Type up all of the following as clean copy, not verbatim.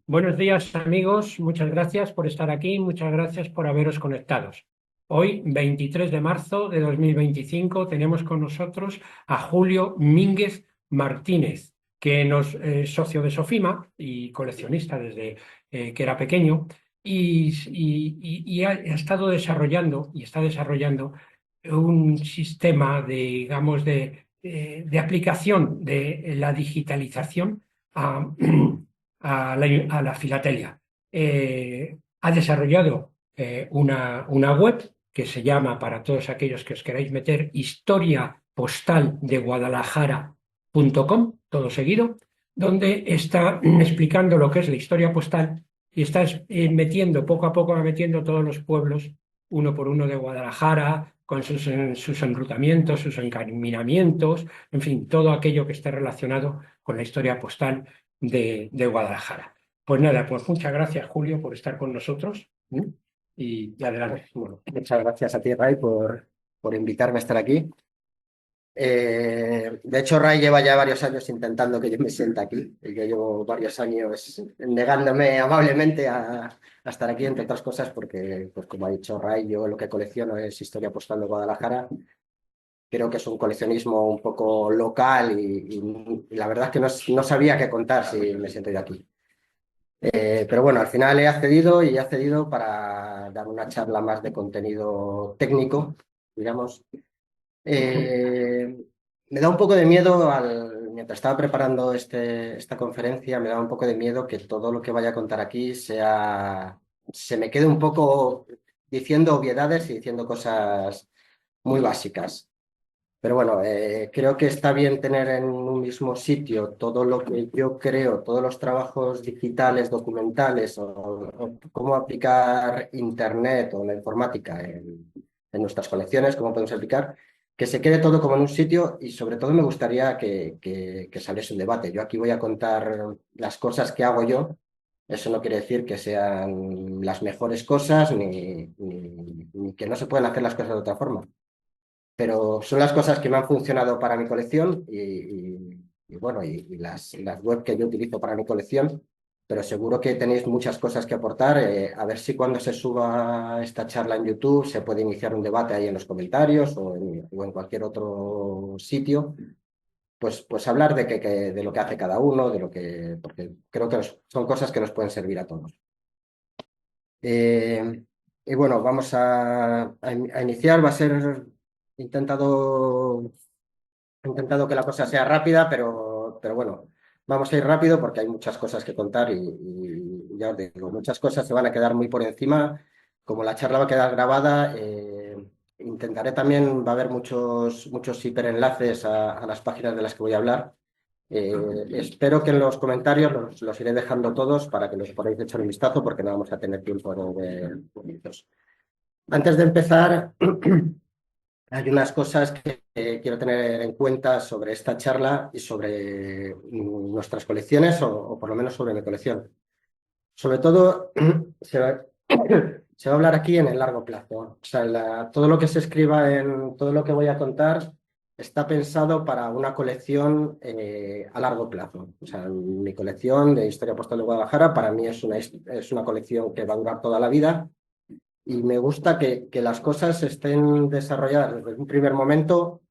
Buenos días amigos, muchas gracias por estar aquí, muchas gracias por haberos conectados. Hoy, 23 de marzo de 2025, tenemos con nosotros a Julio Mínguez Martínez, que nos es socio de Sofima y coleccionista desde que era pequeño y ha estado desarrollando y está desarrollando un sistema de, digamos, de aplicación de la digitalización a a la filatelia. Ha desarrollado una web que se llama, para todos aquellos que os queráis meter, historiapostaldeguadalajara.com, todo seguido, donde está explicando lo que es la historia postal y está metiendo, poco a poco va metiendo todos los pueblos, uno por uno de Guadalajara, con sus enrutamientos, sus encaminamientos, en fin, todo aquello que esté relacionado con la historia postal de Guadalajara. Pues nada, pues muchas gracias, Julio, por estar con nosotros. Y adelante. Bueno, muchas gracias a ti, Ray, por invitarme a estar aquí. De hecho, Ray lleva ya varios años intentando que yo me sienta aquí, y yo llevo varios años negándome amablemente a estar aquí, entre otras cosas, porque, pues como ha dicho Ray, yo lo que colecciono es historia postal de Guadalajara. Creo que es un coleccionismo un poco local y la verdad es que no sabía qué contar si me siento de aquí. Pero bueno, al final he accedido y he accedido para dar una charla más de contenido técnico, digamos. Eh, Me da un poco de miedo, mientras estaba preparando esta conferencia, me da un poco de miedo que todo lo que vaya a contar aquí se me quede un poco diciendo obviedades y diciendo cosas muy básicas. Pero bueno, creo que está bien tener en un mismo sitio todo lo que yo creo, todos los trabajos digitales, documentales o cómo aplicar Internet o la informática en nuestras colecciones, cómo podemos aplicar, que se quede todo como en un sitio y sobre todo me gustaría que saliese un debate. Yo aquí voy a contar las cosas que hago yo. Eso no quiere decir que sean las mejores cosas ni que no se puedan hacer las cosas de otra forma, pero son las cosas que me han funcionado para mi colección y bueno, y las web que yo utilizo para mi colección, pero seguro que tenéis muchas cosas que aportar. A ver si cuando se suba esta charla en YouTube se puede iniciar un debate ahí en los comentarios o en cualquier otro sitio, pues hablar de lo que hace cada uno, porque creo que son cosas que nos pueden servir a todos. Eh, y bueno, vamos a iniciar. Va a ser intentado, intentado que la cosa sea rápida, pero bueno, vamos a ir rápido porque hay muchas cosas que contar y ya os digo, muchas cosas se van a quedar muy por encima. Como la charla va a quedar grabada, intentaré también, va a haber muchos hiperenlaces a las páginas de las que voy a hablar. Espero que en los comentarios los iré dejando todos para que los podáis echar un vistazo porque no vamos a tener tiempo de ver bonitos. Antes de empezar, hay unas cosas que quiero tener en cuenta sobre esta charla y sobre nuestras colecciones o por lo menos sobre mi colección. Sobre todo, se va, se va a hablar aquí en el largo plazo. O sea, todo lo que se escriba en todo lo que voy a contar está pensado para una colección a largo plazo. O sea, mi colección de Historia Postal de Guadalajara para mí es una colección que va a durar toda la vida y me gusta que las cosas estén desarrolladas desde un primer momento,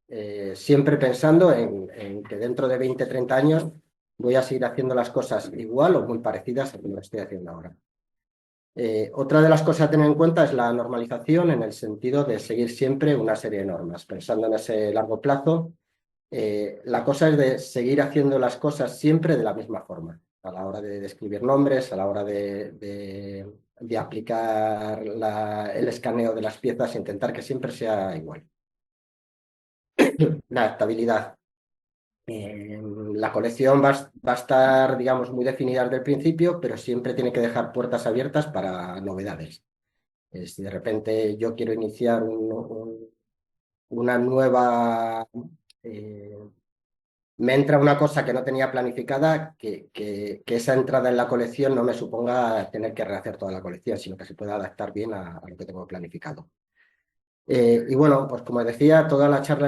siempre pensando en que dentro de 20 30 años voy a seguir haciendo las cosas igual o muy parecidas a como lo estoy haciendo ahora. Otra de las cosas a tener en cuenta es la normalización en el sentido de seguir siempre una serie de normas, pensando en ese largo plazo. La cosa es de seguir haciendo las cosas siempre de la misma forma, a la hora de describir nombres, a la hora de aplicar el escaneo de las piezas, intentar que siempre sea igual. La adaptabilidad. La colección va a estar, digamos, muy definida desde el principio, pero siempre tiene que dejar puertas abiertas para novedades. Si de repente yo quiero iniciar una nueva, eh, me entra una cosa que no tenía planificada, que esa entrada en la colección no me suponga tener que rehacer toda la colección, sino que se pueda adaptar bien a lo que tengo planificado. Y bueno, pues como decía, toda la charla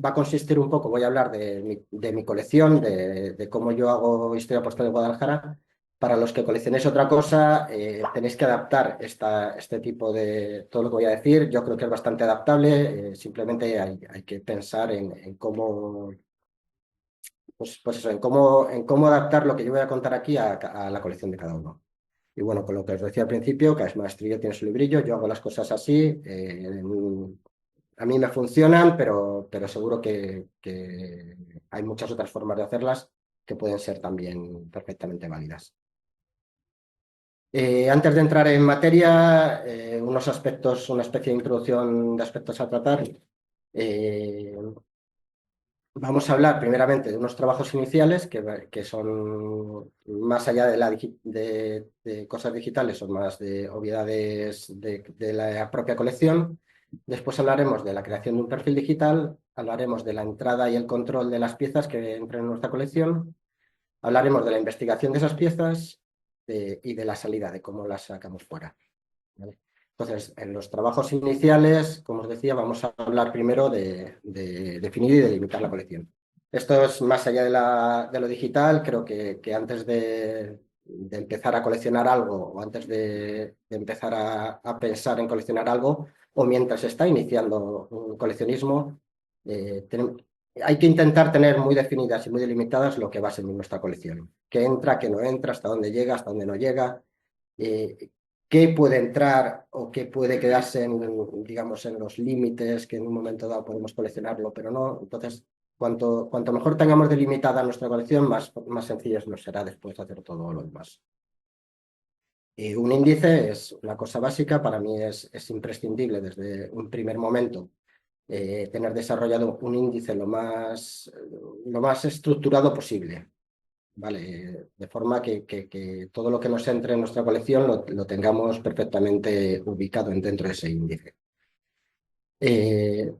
va a consistir un poco, voy a hablar de mi colección, de cómo yo hago historia postal de Guadalajara, Para los que coleccionéis otra cosa, tenéis que adaptar este tipo de... Todo lo que voy a decir, yo creo que es bastante adaptable. Simplemente hay que pensar en cómo, pues eso, en cómo adaptar lo que yo voy a contar aquí a la colección de cada uno. Y bueno, con lo que os decía al principio, cada maestrillo tiene su librillo, yo hago las cosas así. A mí me funcionan, pero seguro que hay muchas otras formas de hacerlas que pueden ser también perfectamente válidas. Antes de entrar en materia, unos aspectos, una especie de introducción de aspectos a tratar. Eh, Vamos a hablar primeramente de unos trabajos iniciales que son más allá de cosas digitales, son más de obviedades de la propia colección. Después hablaremos de la creación de un perfil digital, hablaremos de la entrada y el control de las piezas que entran en nuestra colección, hablaremos de la investigación de esas piezas y de la salida, de cómo las sacamos fuera. ¿Vale? Entonces, en los trabajos iniciales, como os decía, vamos a hablar primero de definir y delimitar la colección. Esto es más allá de lo digital. Creo que antes de empezar a coleccionar algo o antes de empezar a pensar en coleccionar algo o mientras se está iniciando un coleccionismo, hay que intentar tener muy definidas y muy delimitadas lo que va a ser nuestra colección. Qué entra, qué no entra, hasta dónde llega, hasta dónde no llega. eh, Qué puede entrar o qué puede quedarse digamos, en los límites que en un momento dado podemos coleccionarlo, pero no. Entonces, cuanto mejor tengamos delimitada nuestra colección, más sencillo nos será después hacer todo lo demás. Y un índice es una cosa básica, para mí es imprescindible desde un primer momento tener desarrollado un índice lo más estructurado posible. Vale, de forma que todo lo que nos entre en nuestra colección lo tengamos perfectamente ubicado dentro de ese índice.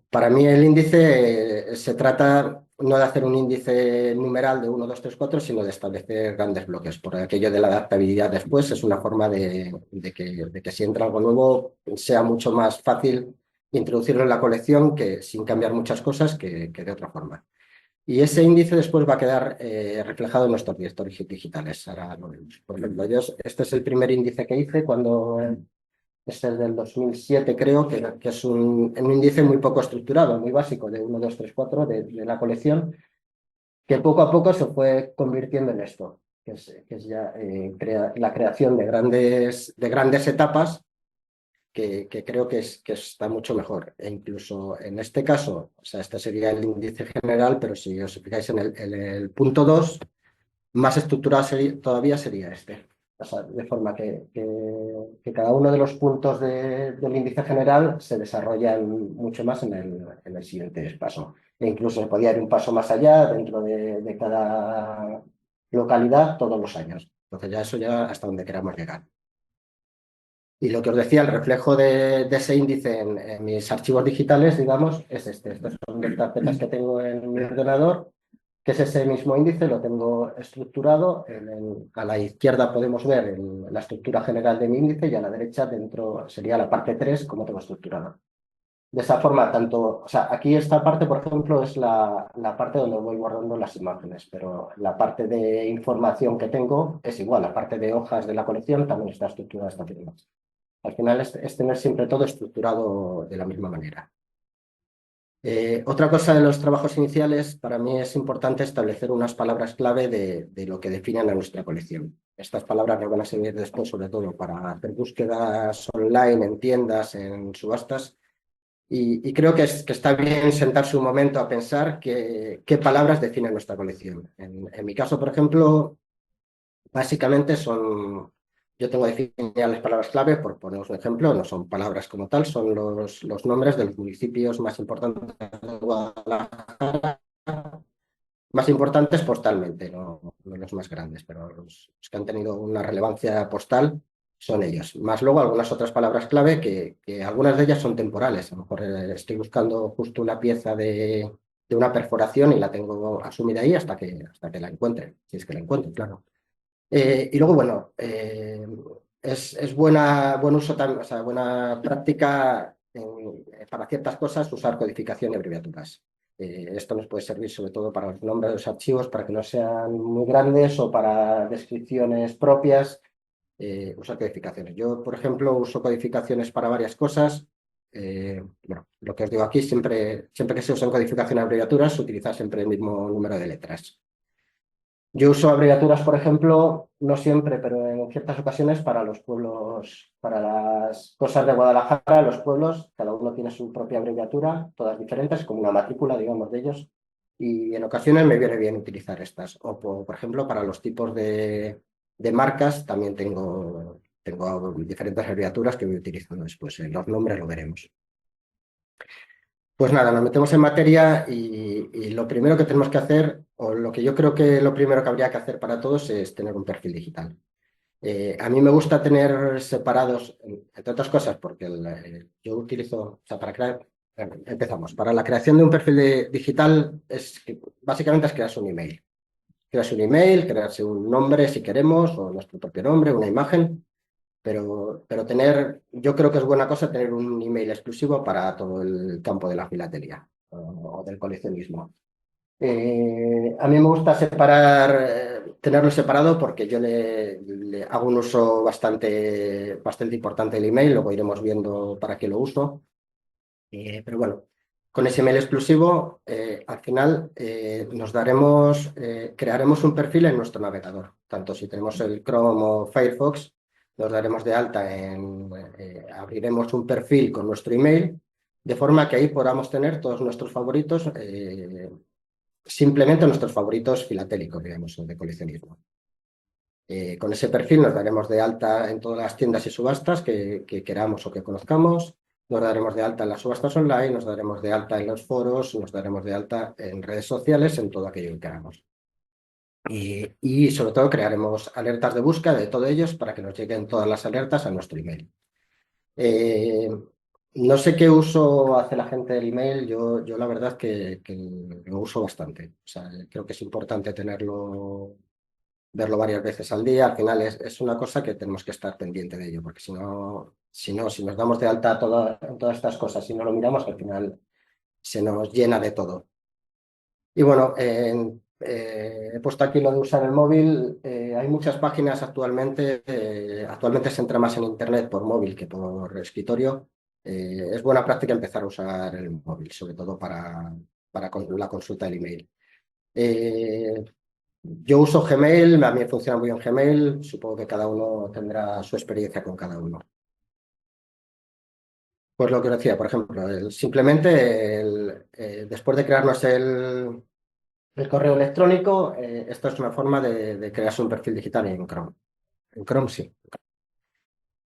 Para mí el índice se trata no de hacer un índice numeral de 1, 2, 3, 4, sino de establecer grandes bloques. Por aquello de la adaptabilidad después es una forma de que si entra algo nuevo sea mucho más fácil introducirlo en la colección que sin cambiar muchas cosas que de otra forma. Y ese índice después va a quedar reflejado en nuestros directorios digitales. Ahora lo vemos. Por ejemplo, este es el primer índice que hice este es del 2007, creo, que es un índice muy poco estructurado, muy básico, de 1, 2, 3, 4 de la colección, que poco a poco se fue convirtiendo en esto, que es ya la creación de grandes etapas que creo que está mucho mejor. E incluso en este caso, o sea, este sería el índice general, pero si os fijáis en el punto 2 más estructurado todavía sería este. O sea, de forma que cada uno de los puntos del índice general se desarrolla mucho más en el siguiente paso. E incluso se podía ir un paso más allá dentro de cada localidad todos los años. Entonces ya eso ya hasta donde queramos llegar. Y lo que os decía, el reflejo de ese índice en mis archivos digitales, digamos, es este. Estas son las carpetas que tengo en mi ordenador, que es ese mismo índice, lo tengo estructurado. A la izquierda podemos ver la estructura general de mi índice y a la derecha dentro sería la parte 3 como tengo estructurado. De esa forma, o sea, aquí esta parte, por ejemplo, es la parte donde voy guardando las imágenes, pero la parte de información que tengo es igual, la parte de hojas de la colección también está estructurada de esta forma. Al final es tener siempre todo estructurado de la misma manera. Otra cosa de los trabajos iniciales, para mí es importante establecer unas palabras clave de lo que definen a nuestra colección. Estas palabras nos van a servir después, sobre todo, para hacer búsquedas online, en tiendas, en subastas. Y creo que está bien sentarse un momento a pensar qué palabras definen nuestra colección. En mi caso, por ejemplo, básicamente yo tengo definidas las palabras clave, por poneros un ejemplo, no son palabras como tal, son los nombres de los municipios más importantes de Guadalajara, más importantes postalmente, no los más grandes, pero los que han tenido una relevancia postal son ellos. Más luego algunas otras palabras clave que algunas de ellas son temporales. A lo mejor estoy buscando justo una pieza de una perforación y la tengo asumida ahí hasta que la encuentre, si es que la encuentro, claro. Y luego, bueno, es buen uso también, o sea, buena práctica para ciertas cosas usar codificación y abreviaturas. Esto nos puede servir sobre todo para los nombres de los archivos, para que no sean muy grandes o para descripciones propias, usar codificaciones. Yo, por ejemplo, uso codificaciones para varias cosas. Bueno, lo que os digo aquí, siempre que se usan codificaciones abreviaturas, se utiliza siempre el mismo número de letras. Yo uso abreviaturas, por ejemplo, no siempre, pero en ciertas ocasiones para los pueblos, para las cosas de Guadalajara, los pueblos, cada uno tiene su propia abreviatura, todas diferentes, como una matrícula, digamos, de ellos. Y en ocasiones me viene bien utilizar estas. O, por ejemplo, para los tipos de marcas, también tengo diferentes abreviaturas que voy utilizando después. En los nombres lo veremos. Pues nada, nos metemos en materia y lo primero que tenemos que hacer, o lo que yo creo que lo primero que habría que hacer para todos es tener un perfil digital. A mí me gusta tener separados, entre otras cosas, porque yo utilizo, o sea, para crear, empezamos, para la creación de un perfil digital básicamente es crearse un email. Crearse un email, crearse un nombre si queremos, o nuestro propio nombre, una imagen. Pero yo creo que es buena cosa tener un email exclusivo para todo el campo de la filatelía o del coleccionismo. A mí me gusta tenerlo separado porque yo le hago un uso bastante importante del email, luego iremos viendo para qué lo uso. Pero bueno, con ese email exclusivo, al final crearemos un perfil en nuestro navegador. Tanto si tenemos el Chrome o Firefox, nos daremos de alta abriremos un perfil con nuestro email, de forma que ahí podamos tener todos nuestros favoritos, simplemente nuestros favoritos filatélicos, digamos, o de coleccionismo. Con ese perfil nos daremos de alta en todas las tiendas y subastas que queramos o que conozcamos. Nos daremos de alta en las subastas online, nos daremos de alta en los foros, nos daremos de alta en redes sociales, en todo aquello que queramos. Y sobre todo crearemos alertas de búsqueda de todos ellos para que nos lleguen todas las alertas a nuestro email. No sé qué uso hace la gente del email, yo la verdad que lo uso bastante. O sea, creo que es importante verlo varias veces al día. Al final es una cosa que tenemos que estar pendiente de ello, porque si nos damos de alta en todas estas cosas, si no lo miramos, al final se nos llena de todo. Y bueno, he puesto aquí lo de usar el móvil. Hay muchas páginas actualmente se entra más en Internet por móvil que por escritorio. Es buena práctica empezar a usar el móvil, sobre todo para la consulta del email. Yo uso Gmail, a mí me funciona muy bien Gmail, supongo que cada uno tendrá su experiencia con cada uno. Pues lo que decía, por ejemplo, simplemente después de crearnos el correo electrónico, esto es una forma de crearse un perfil digital en Chrome. En Chrome sí.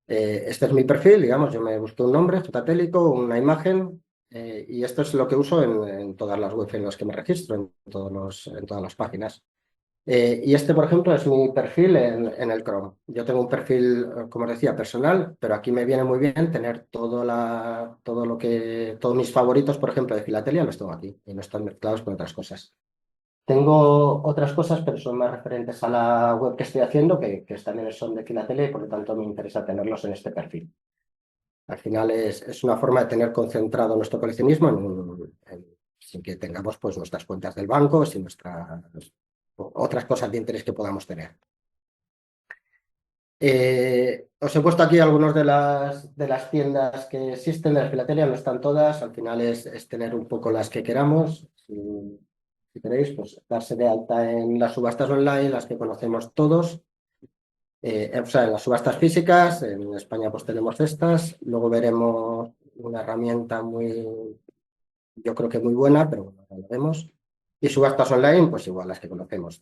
Este es mi perfil, digamos, yo me busqué un nombre, filatélico, una imagen, y esto es lo que uso en todas las webs en las que me registro, en todas las páginas. Y este, por ejemplo, es mi perfil en el Chrome. Yo tengo un perfil, como os decía, personal, pero aquí me viene muy bien tener todos mis favoritos, por ejemplo, de filatelia, los tengo aquí y no están mezclados con otras cosas. Tengo otras cosas, pero son más referentes a la web que estoy haciendo, que también son de filatelia y por lo tanto me interesa tenerlos en este perfil. Al final es una forma de tener concentrado nuestro coleccionismo sin que tengamos pues, nuestras cuentas del banco, sin otras cosas de interés que podamos tener. Os he puesto aquí algunas de las tiendas que existen de la filatelia, no están todas, al final es tener un poco las que queramos. Si queréis, pues darse de alta en las subastas online, las que conocemos todos. O sea, en las subastas físicas, en España pues tenemos estas, luego veremos una herramienta yo creo que muy buena, pero bueno, ahora lo vemos. Y subastas online, pues igual las que conocemos.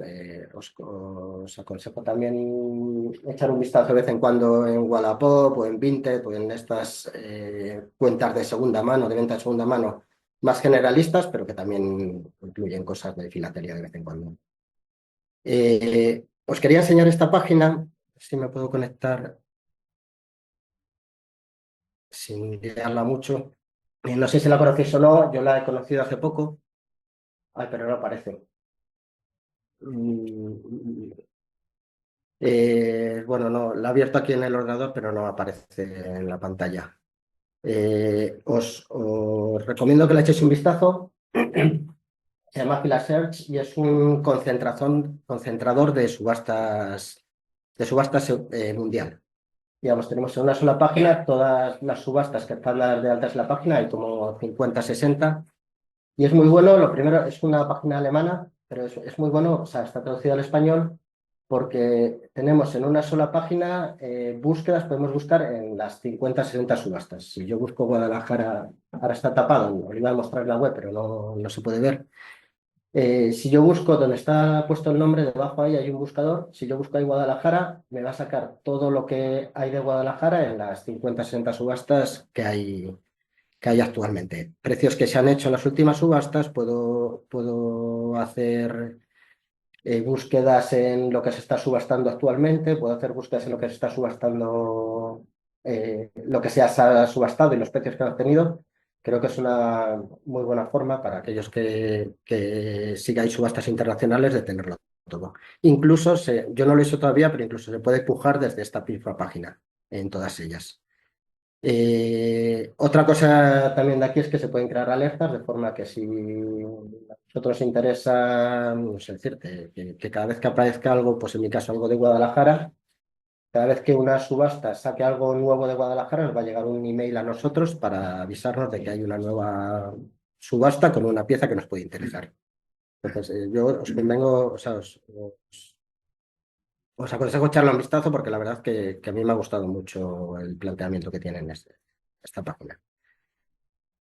Os aconsejo también echar un vistazo de vez en cuando en Wallapop o en Vinted o en estas cuentas de segunda mano, de venta de segunda mano, más generalistas, pero que también incluyen cosas de filatelia de vez en cuando. Os quería enseñar esta página, si me puedo conectar sin liarla mucho. No sé si la conocéis o no, yo la he conocido hace poco. Ay, pero no aparece. Mm, bueno, no, la he abierto aquí en el ordenador, pero no aparece en la pantalla. Os recomiendo que le echéis un vistazo. Se llama Filasearch y es un concentrador de subastas mundial. Digamos, tenemos en una sola página todas las subastas que están dadas de altas en la página, hay como 50, 60. Y es muy bueno, lo primero, es una página alemana, pero es muy bueno, o sea, está traducido al español, porque tenemos en una sola página búsquedas, podemos buscar en las 50, 60 subastas. Si yo busco Guadalajara, ahora está tapado, os iba a mostrar la web, pero no se puede ver. Si yo busco donde está puesto el nombre, debajo ahí hay un buscador. Si yo busco ahí Guadalajara, me va a sacar todo lo que hay de Guadalajara en las 50, 60 subastas que hay actualmente. Precios que se han hecho en las últimas subastas, puedo hacer búsquedas en lo que se está subastando actualmente, puedo hacer búsquedas en lo que se está subastando, lo que se ha subastado y los precios que han obtenido. Creo que es una muy buena forma para aquellos que sigáis subastas internacionales de tenerlo todo. Incluso, yo no lo he hecho todavía, pero incluso se puede pujar desde esta misma página en todas ellas. Otra cosa también de aquí es que se pueden crear alertas de forma que si a vosotros os interesa, no sé decirte, que cada vez que aparezca algo, pues en mi caso algo de Guadalajara, cada vez que una subasta saque algo nuevo de Guadalajara, nos va a llegar un email a nosotros para avisarnos de que hay una nueva subasta con una pieza que nos puede interesar. Entonces, yo os convengo, o sea, os aconsejo echarle un vistazo porque la verdad que a mí me ha gustado mucho el planteamiento que tienen esta página.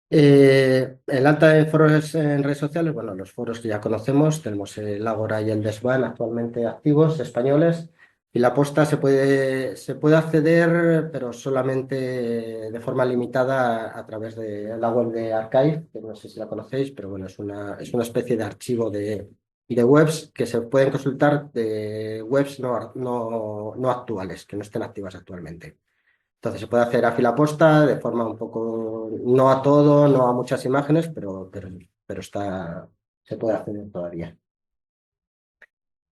El alta de foros en redes sociales, bueno, los foros que ya conocemos, tenemos el Ágora y el Desván actualmente activos, españoles, y la posta se puede acceder, pero solamente de forma limitada a través de la web de Archive, que no sé si la conocéis, pero bueno, es una especie de archivo de webs que se pueden consultar de webs no actuales, que no estén activas actualmente. Entonces se puede hacer a fila posta de forma un poco, no a todo, no a muchas imágenes, pero se puede hacer todavía.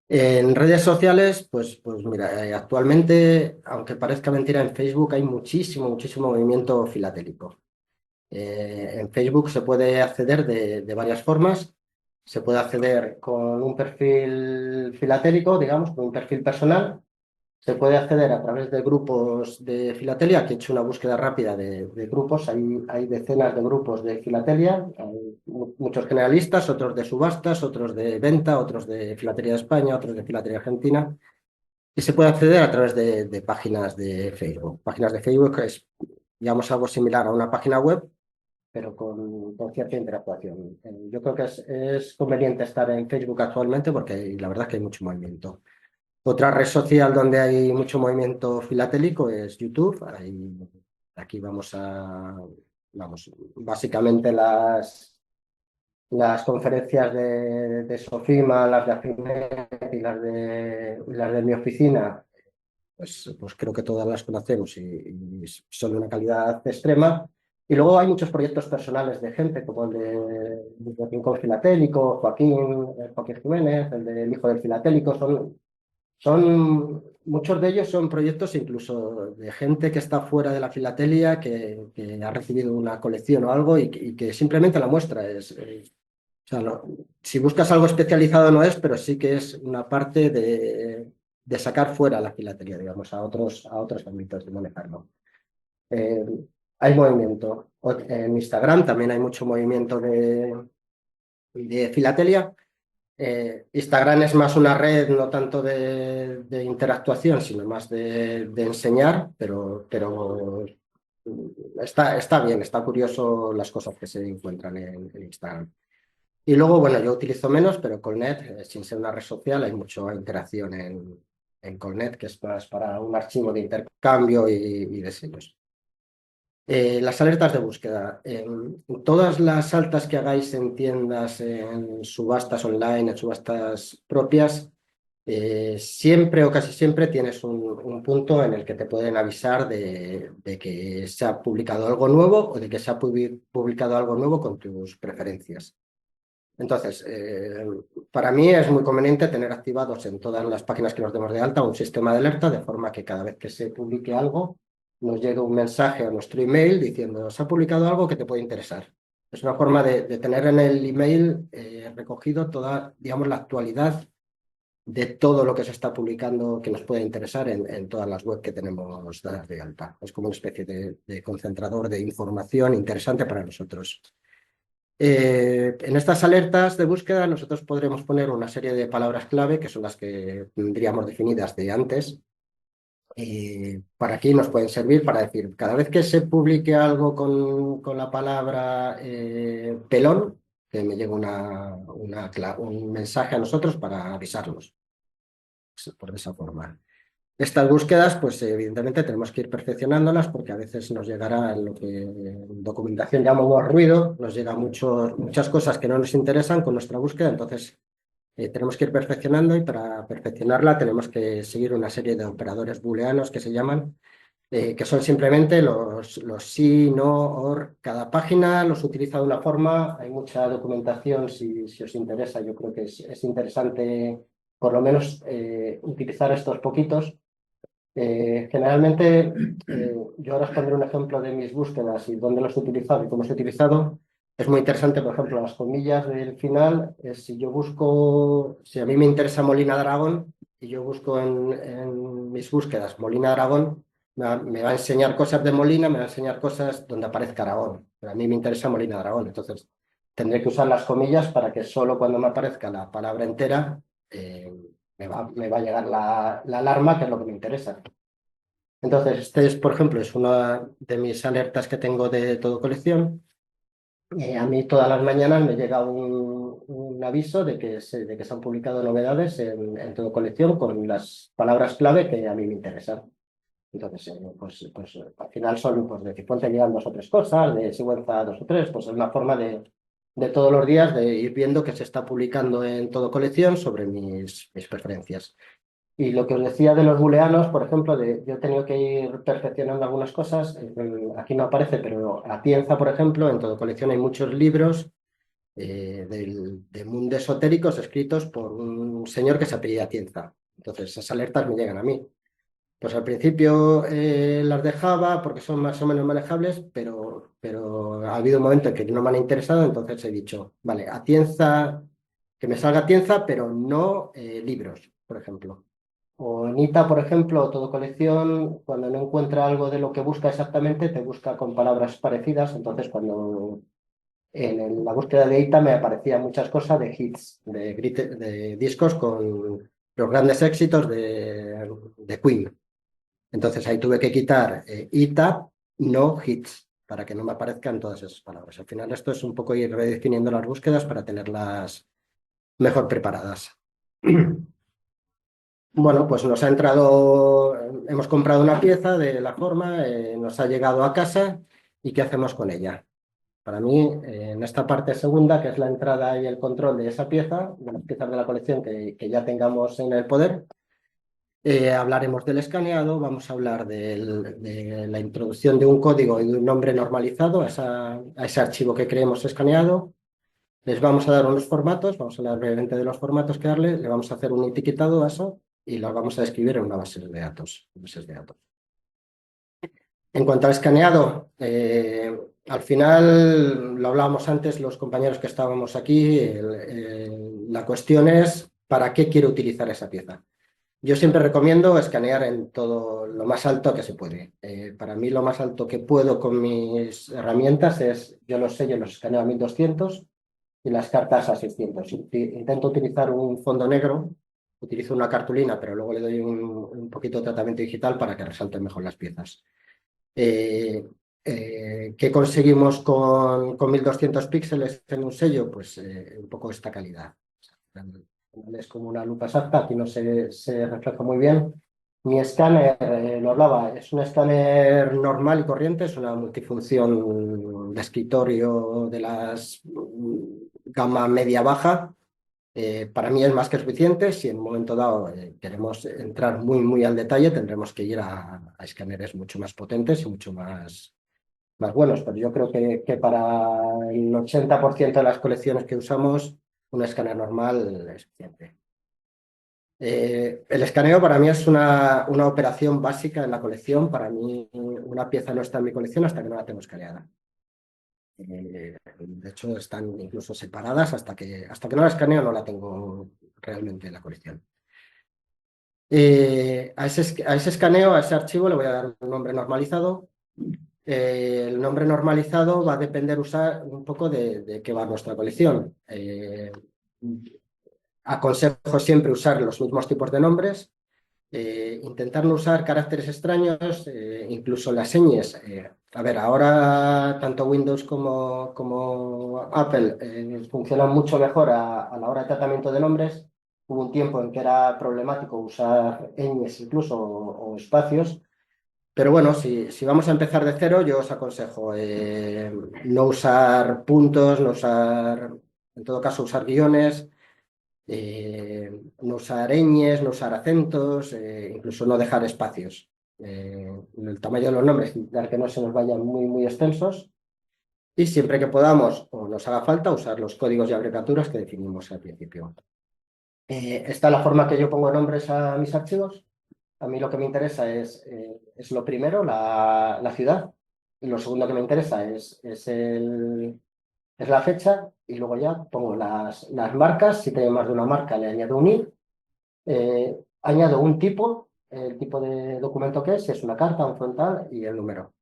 En redes sociales, pues mira, actualmente, aunque parezca mentira, en Facebook hay muchísimo, muchísimo movimiento filatélico. En Facebook se puede acceder de varias formas. Se puede acceder con un perfil filatélico, digamos, con un perfil personal. Se puede acceder a través de grupos de filatelia, que he hecho una búsqueda rápida de grupos. Hay decenas de grupos de filatelia, hay muchos generalistas, otros de subastas, otros de venta, otros de filatería de España, otros de filatería argentina. Y se puede acceder a través de páginas de Facebook. Páginas de Facebook es, digamos, algo similar a una página web, pero con cierta interactuación. Yo creo que es conveniente estar en Facebook actualmente porque la verdad es que hay mucho movimiento. Otra red social donde hay mucho movimiento filatélico es YouTube. Aquí vamos, básicamente las conferencias de Sofima, las de Afinet y las de mi oficina, pues creo que todas las conocemos y son de una calidad extrema. Y luego hay muchos proyectos personales de gente, como el de Rincón Filatélico, Joaquín Jiménez, el del Hijo del Filatélico, muchos de ellos son proyectos incluso de gente que está fuera de la filatelia, que ha recibido una colección o algo y que simplemente la muestra. O sea, si buscas algo especializado no es, pero sí que es una parte de sacar fuera la filatelia, digamos, a otros ámbitos de manejarlo. Eh, Hay movimiento. En Instagram también hay mucho movimiento de filatelia. Instagram es más una red, no tanto de interactuación, sino más de enseñar, pero está bien, está curioso las cosas que se encuentran en Instagram. Y luego, bueno, yo utilizo menos, pero Colnet, sin ser una red social, hay mucha interacción en Colnet, que es más para un archivo de intercambio y de sellos. Las alertas de búsqueda. Todas las altas que hagáis en tiendas, en subastas online, en subastas propias, siempre o casi siempre tienes un punto en el que te pueden avisar de que se ha publicado algo nuevo o de que se ha publicado algo nuevo con tus preferencias. Entonces, para mí es muy conveniente tener activados en todas las páginas que nos demos de alta un sistema de alerta, de forma que cada vez que se publique algo, nos llegue un mensaje a nuestro email diciendo, se ha publicado algo que te puede interesar. Es una forma de tener en el email recogido toda, digamos, la actualidad de todo lo que se está publicando que nos puede interesar en todas las webs que tenemos dadas de alta. Es como una especie de concentrador de información interesante para nosotros. En estas alertas de búsqueda nosotros podremos poner una serie de palabras clave que son las que tendríamos definidas de antes. Para aquí nos pueden servir para decir, cada vez que se publique algo con la palabra pelón, que me llegue un mensaje a nosotros para avisarnos, por esa forma. Estas búsquedas, pues evidentemente tenemos que ir perfeccionándolas porque a veces nos llegará lo que en documentación llamamos ruido, nos llega muchas cosas que no nos interesan con nuestra búsqueda, entonces tenemos que ir perfeccionando y para perfeccionarla tenemos que seguir una serie de operadores booleanos que se llaman, que son simplemente los sí, no, or. Cada página los utiliza de una forma, hay mucha documentación si os interesa, yo creo que es interesante por lo menos utilizar estos poquitos. Generalmente, yo ahora os pondré un ejemplo de mis búsquedas y dónde los he utilizado y cómo los he utilizado. Es muy interesante, por ejemplo, las comillas del final. Si yo busco, si a mí me interesa Molina de Aragón y yo busco en mis búsquedas Molina de Aragón, me va a enseñar cosas de Molina, me va a enseñar cosas donde aparezca Aragón. Pero a mí me interesa Molina de Aragón, entonces tendré que usar las comillas para que solo cuando me aparezca la palabra entera me va a llegar la alarma, que es lo que me interesa. Entonces, este es, por ejemplo, es una de mis alertas que tengo de todo colección. A mí todas las mañanas me llega un aviso de que se han publicado novedades en todo colección con las palabras clave que a mí me interesan. Entonces, pues al final son pues, de Cifuentes llegan dos o tres cosas, de Sigüenza dos o tres, pues es una forma de todos los días de ir viendo que se está publicando en todo colección sobre mis preferencias. Y lo que os decía de los booleanos, por ejemplo, yo he tenido que ir perfeccionando algunas cosas. Aquí no aparece, pero Atienza, por ejemplo, en todo colección hay muchos libros de mundo esotéricos escritos por un señor que se apellida Atienza. Entonces, esas alertas me llegan a mí. Pues al principio las dejaba porque son más o menos manejables, pero ha habido un momento en que no me han interesado, entonces he dicho, vale, Atienza, que me salga Atienza, pero no libros, por ejemplo. O Nita, por ejemplo, todo colección, cuando no encuentra algo de lo que busca exactamente, te busca con palabras parecidas. Entonces, cuando la búsqueda de Ita me aparecían muchas cosas de hits, de discos con los grandes éxitos de Queen. Entonces ahí tuve que quitar Ita, no hits, para que no me aparezcan todas esas palabras. Al final esto es un poco ir redefiniendo las búsquedas para tenerlas mejor preparadas. Bueno, pues nos ha entrado, hemos comprado una pieza de la forma, nos ha llegado a casa y ¿qué hacemos con ella? Para mí, en esta parte segunda, que es la entrada y el control de esa pieza, de las piezas de la colección que ya tengamos en el poder, hablaremos del escaneado, vamos a hablar de la introducción de un código y de un nombre normalizado a ese archivo que creemos escaneado. Les vamos a dar unos formatos, vamos a hablar brevemente de los formatos que darle, le vamos a hacer un etiquetado a eso y lo vamos a escribir en una base de datos. En cuanto al escaneado, al final, lo hablábamos antes los compañeros que estábamos aquí, la cuestión es ¿para qué quiero utilizar esa pieza? Yo siempre recomiendo escanear en todo lo más alto que se puede. Para mí lo más alto que puedo con mis herramientas es, yo los sellos los escaneo a 1200 y las cartas a 600. Intento utilizar un fondo negro, utilizo una cartulina, pero luego le doy un poquito de tratamiento digital para que resalten mejor las piezas. ¿Qué conseguimos con 1200 píxeles en un sello? Pues un poco esta calidad. Es como una lupa exacta, aquí no se refleja muy bien. Mi escáner, lo hablaba, es un escáner normal y corriente, es una multifunción de escritorio de las gama media-baja. Para mí es más que suficiente. Si en un momento dado queremos entrar muy, muy al detalle, tendremos que ir a escáneres mucho más potentes y mucho más buenos. Pero yo creo que para el 80% de las colecciones que usamos, un escáner normal es suficiente. El escaneo para mí es una operación básica en la colección. Para mí una pieza no está en mi colección hasta que no la tengo escaneada. De hecho, están incluso separadas hasta que no la escaneo no la tengo realmente en la colección. A ese escaneo, a ese archivo, le voy a dar un nombre normalizado. El nombre normalizado va a depender usar un poco de qué va nuestra colección. Aconsejo siempre usar los mismos tipos de nombres, intentar no usar caracteres extraños, incluso las señas. A ver, ahora tanto Windows como Apple funcionan mucho mejor a la hora de tratamiento de nombres. Hubo un tiempo en que era problemático usar ñes incluso o espacios. Pero bueno, si vamos a empezar de cero, yo os aconsejo no usar puntos, en todo caso, usar guiones, no usar ñes, no usar acentos, incluso no dejar espacios. El tamaño de los nombres, intentar que no se nos vayan muy, muy extensos. Y siempre que podamos o nos haga falta, usar los códigos y abreviaturas que definimos al principio. Esta es la forma que yo pongo nombres a mis archivos. A mí lo que me interesa es lo primero, la ciudad. Y lo segundo que me interesa es la fecha. Y luego ya pongo las marcas. Si tengo más de una marca, le añado un i. Añado un tipo, el tipo de documento que es, si es una carta, un frontal y el número.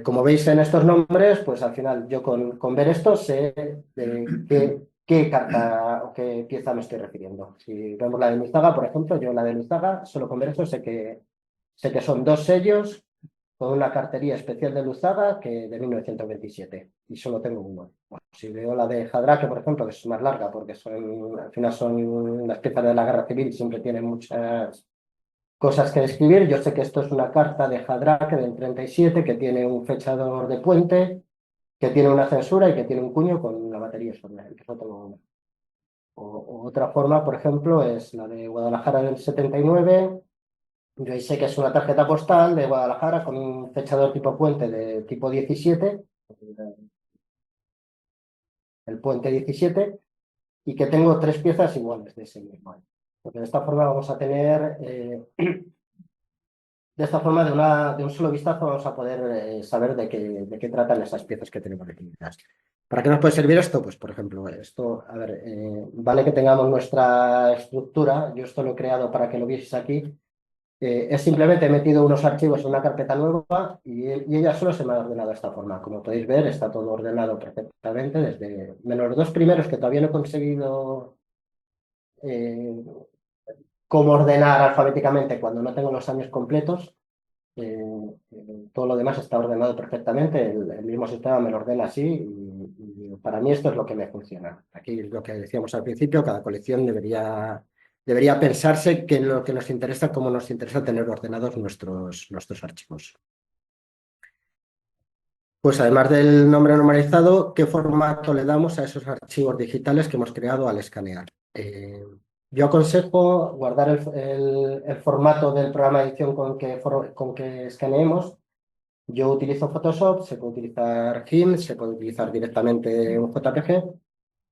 Como veis en estos nombres, pues al final yo con ver esto sé de qué carta o qué pieza me estoy refiriendo. Si vemos la de Luzaga, por ejemplo, yo la de Luzaga, solo con ver esto sé que son dos sellos con una cartería especial de Luzaga que de 1927 y solo tengo uno. Bueno, si veo la de Jadraque, por ejemplo, que es más larga porque al final son las piezas de la Guerra Civil y siempre tienen muchas cosas que describir. Yo sé que esto es una carta de Jadraque del 37 que tiene un fechador de puente, que tiene una censura y que tiene un cuño con una batería sobre él. Eso tengo una. O otra forma, por ejemplo, es la de Guadalajara del 79. Yo ahí sé que es una tarjeta postal de Guadalajara con un fechador tipo puente de tipo 17, el puente 17, y que tengo tres piezas iguales de ese mismo año. Porque de esta forma vamos a tener de esta forma, de un solo vistazo, vamos a poder saber de qué tratan esas piezas que tenemos definidas. ¿Para qué nos puede servir esto? Pues, por ejemplo, esto, a ver, vale que tengamos nuestra estructura. Yo esto lo he creado para que lo vieseis aquí. Es simplemente he metido unos archivos en una carpeta nueva y ella solo se me ha ordenado de esta forma. Como podéis ver, está todo ordenado perfectamente, desde menos los dos primeros que todavía no he conseguido eh, cómo ordenar alfabéticamente cuando no tengo los años completos. Todo lo demás está ordenado perfectamente, el mismo sistema me lo ordena así y para mí esto es lo que me funciona. Aquí es lo que decíamos al principio, cada colección debería pensarse qué es lo que nos interesa, cómo nos interesa tener ordenados nuestros archivos. Pues además del nombre normalizado, ¿qué formato le damos a esos archivos digitales que hemos creado al escanear? Yo aconsejo guardar el formato del programa de edición con que escaneemos. Yo utilizo Photoshop, se puede utilizar GIMP, se puede utilizar directamente un JPG,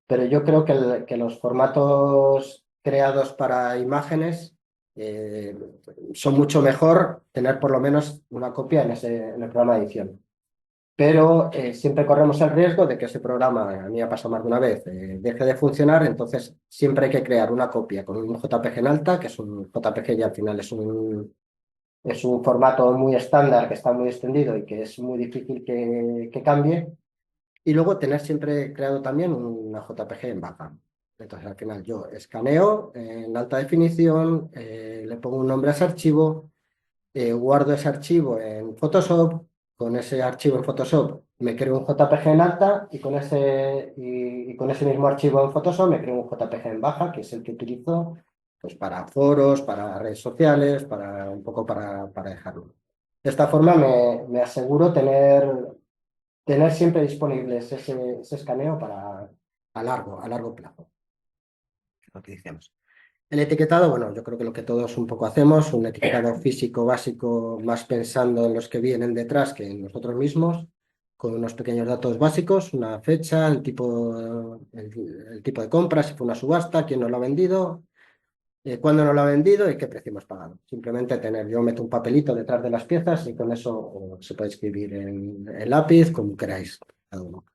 pero yo creo que los formatos creados para imágenes eh, son mucho mejor tener por lo menos una copia en el programa de edición. Pero siempre corremos el riesgo de que ese programa, a mí me ha pasado más de una vez, deje de funcionar, entonces siempre hay que crear una copia con un JPG en alta, que es un JPG y al final es un formato muy estándar que está muy extendido y que es muy difícil que cambie. Y luego tener siempre creado también una JPG en baja. Entonces al final yo escaneo en alta definición, le pongo un nombre a ese archivo, guardo ese archivo en Photoshop, con ese archivo en Photoshop me creo un JPG en alta y con ese mismo archivo en Photoshop me creo un JPG en baja, que es el que utilizo pues, para foros, para redes sociales, un poco para dejarlo. De esta forma me aseguro tener siempre disponibles ese escaneo a largo plazo. Lo que decíamos. El etiquetado, bueno, yo creo que lo que todos un poco hacemos, un etiquetado físico básico, más pensando en los que vienen detrás que en nosotros mismos, con unos pequeños datos básicos, una fecha, el tipo de compra, si fue una subasta, quién nos lo ha vendido, cuándo nos lo ha vendido y qué precio hemos pagado. Simplemente yo meto un papelito detrás de las piezas y con eso se puede escribir en lápiz, como queráis, cada uno.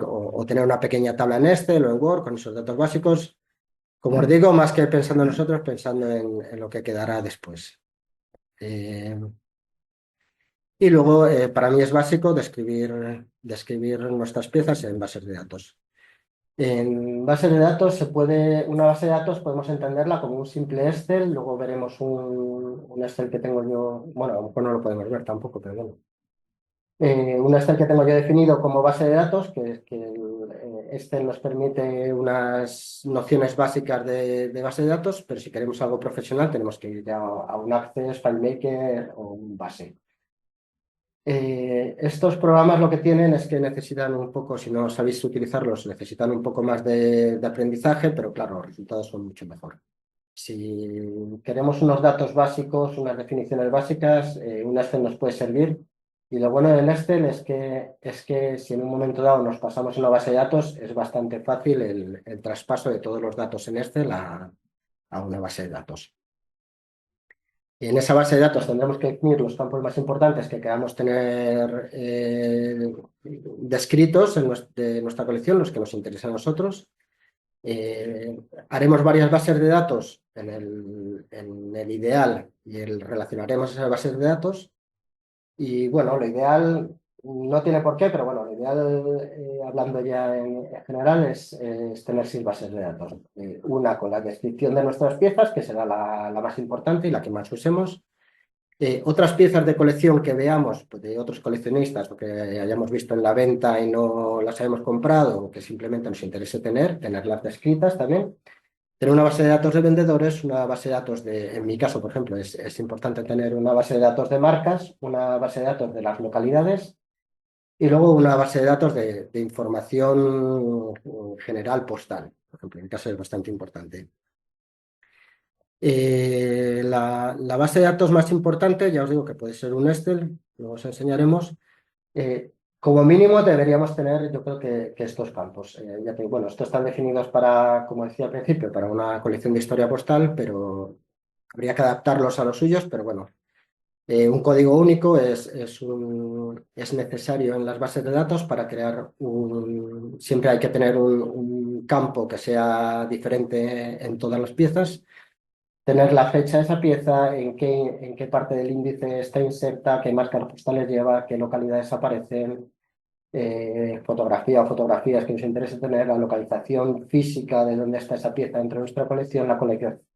O tener una pequeña tabla en Excel o en Word con esos datos básicos. Como os digo, más que pensando en nosotros, pensando en lo que quedará después. Eh, y luego, para mí es básico describir nuestras piezas en bases de datos. En base de datos una base de datos podemos entenderla como un simple Excel, luego veremos un Excel que tengo yo, bueno, a lo mejor no lo podemos ver tampoco, pero bueno. Un Excel que tengo yo definido como base de datos, que Excel nos permite unas nociones básicas de base de datos, pero si queremos algo profesional tenemos que ir ya a un Access, FileMaker o un base. Estos programas lo que tienen es que necesitan un poco, si no sabéis utilizarlos, necesitan un poco más de aprendizaje, pero claro, los resultados son mucho mejor. Si queremos unos datos básicos, unas definiciones básicas, un Excel nos puede servir. Y lo bueno del Excel es que si en un momento dado nos pasamos en una base de datos, es bastante fácil el traspaso de todos los datos en Excel a una base de datos. En esa base de datos tendremos que definir los campos más importantes que queramos tener descritos de nuestra colección, los que nos interesan a nosotros. Haremos varias bases de datos en el ideal y relacionaremos esas bases de datos. Y bueno, lo ideal no tiene por qué, pero bueno, lo ideal, hablando ya en general, es tener 6 bases de datos. Una con la descripción de nuestras piezas, que será la más importante y la que más usemos. Otras piezas de colección que veamos pues, de otros coleccionistas o que hayamos visto en la venta y no las hayamos comprado o que simplemente nos interese tenerlas descritas también. Tener una base de datos de vendedores, una base de datos en mi caso, por ejemplo, es importante tener una base de datos de marcas, una base de datos de las localidades y luego una base de datos de información general postal. Por ejemplo, en mi caso es bastante importante. La base de datos más importante, ya os digo que puede ser un Excel, luego os enseñaremos. Como mínimo deberíamos tener, yo creo que estos campos. Ya que, bueno, estos están definidos para, como decía al principio, para una colección de historia postal, pero habría que adaptarlos a los suyos, pero bueno. Un código único es necesario en las bases de datos para crear Siempre hay que tener un campo que sea diferente en todas las piezas, tener la fecha de esa pieza, en qué parte del índice está inserta, qué marcas postales lleva, qué localidades aparecen, fotografía o fotografías que nos interese tener, la localización física de dónde está esa pieza dentro de nuestra colección,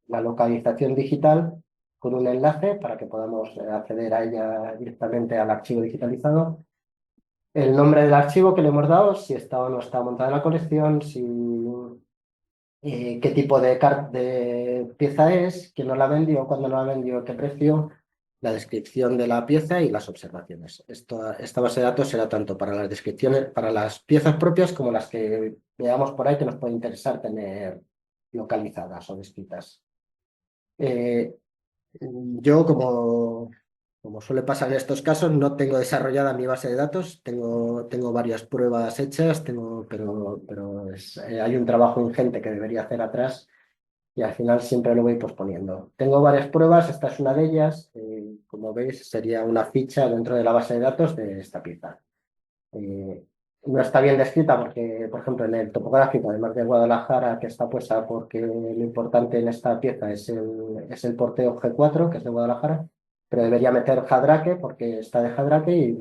la localización digital con un enlace para que podamos acceder a ella directamente al archivo digitalizado. El nombre del archivo que le hemos dado, si está o no está montada en la colección, qué tipo de pieza es, quién nos la vendió, cuándo nos la vendió, qué precio, la descripción de la pieza y las observaciones. Esta base de datos será tanto para las descripciones, para las piezas propias como las que veamos por ahí que nos puede interesar tener localizadas o descritas. Eh, yo, como suele pasar en estos casos, no tengo desarrollada mi base de datos, tengo varias pruebas hechas, pero hay un trabajo ingente que debería hacer atrás y al final siempre lo voy posponiendo. Tengo varias pruebas, esta es una de ellas, como veis sería una ficha dentro de la base de datos de esta pieza. No está bien descrita porque, por ejemplo, en el topográfico, además de Guadalajara, que está puesta porque lo importante en esta pieza es el porteo G4, que es de Guadalajara, pero debería meter Jadraque porque está de Jadraque y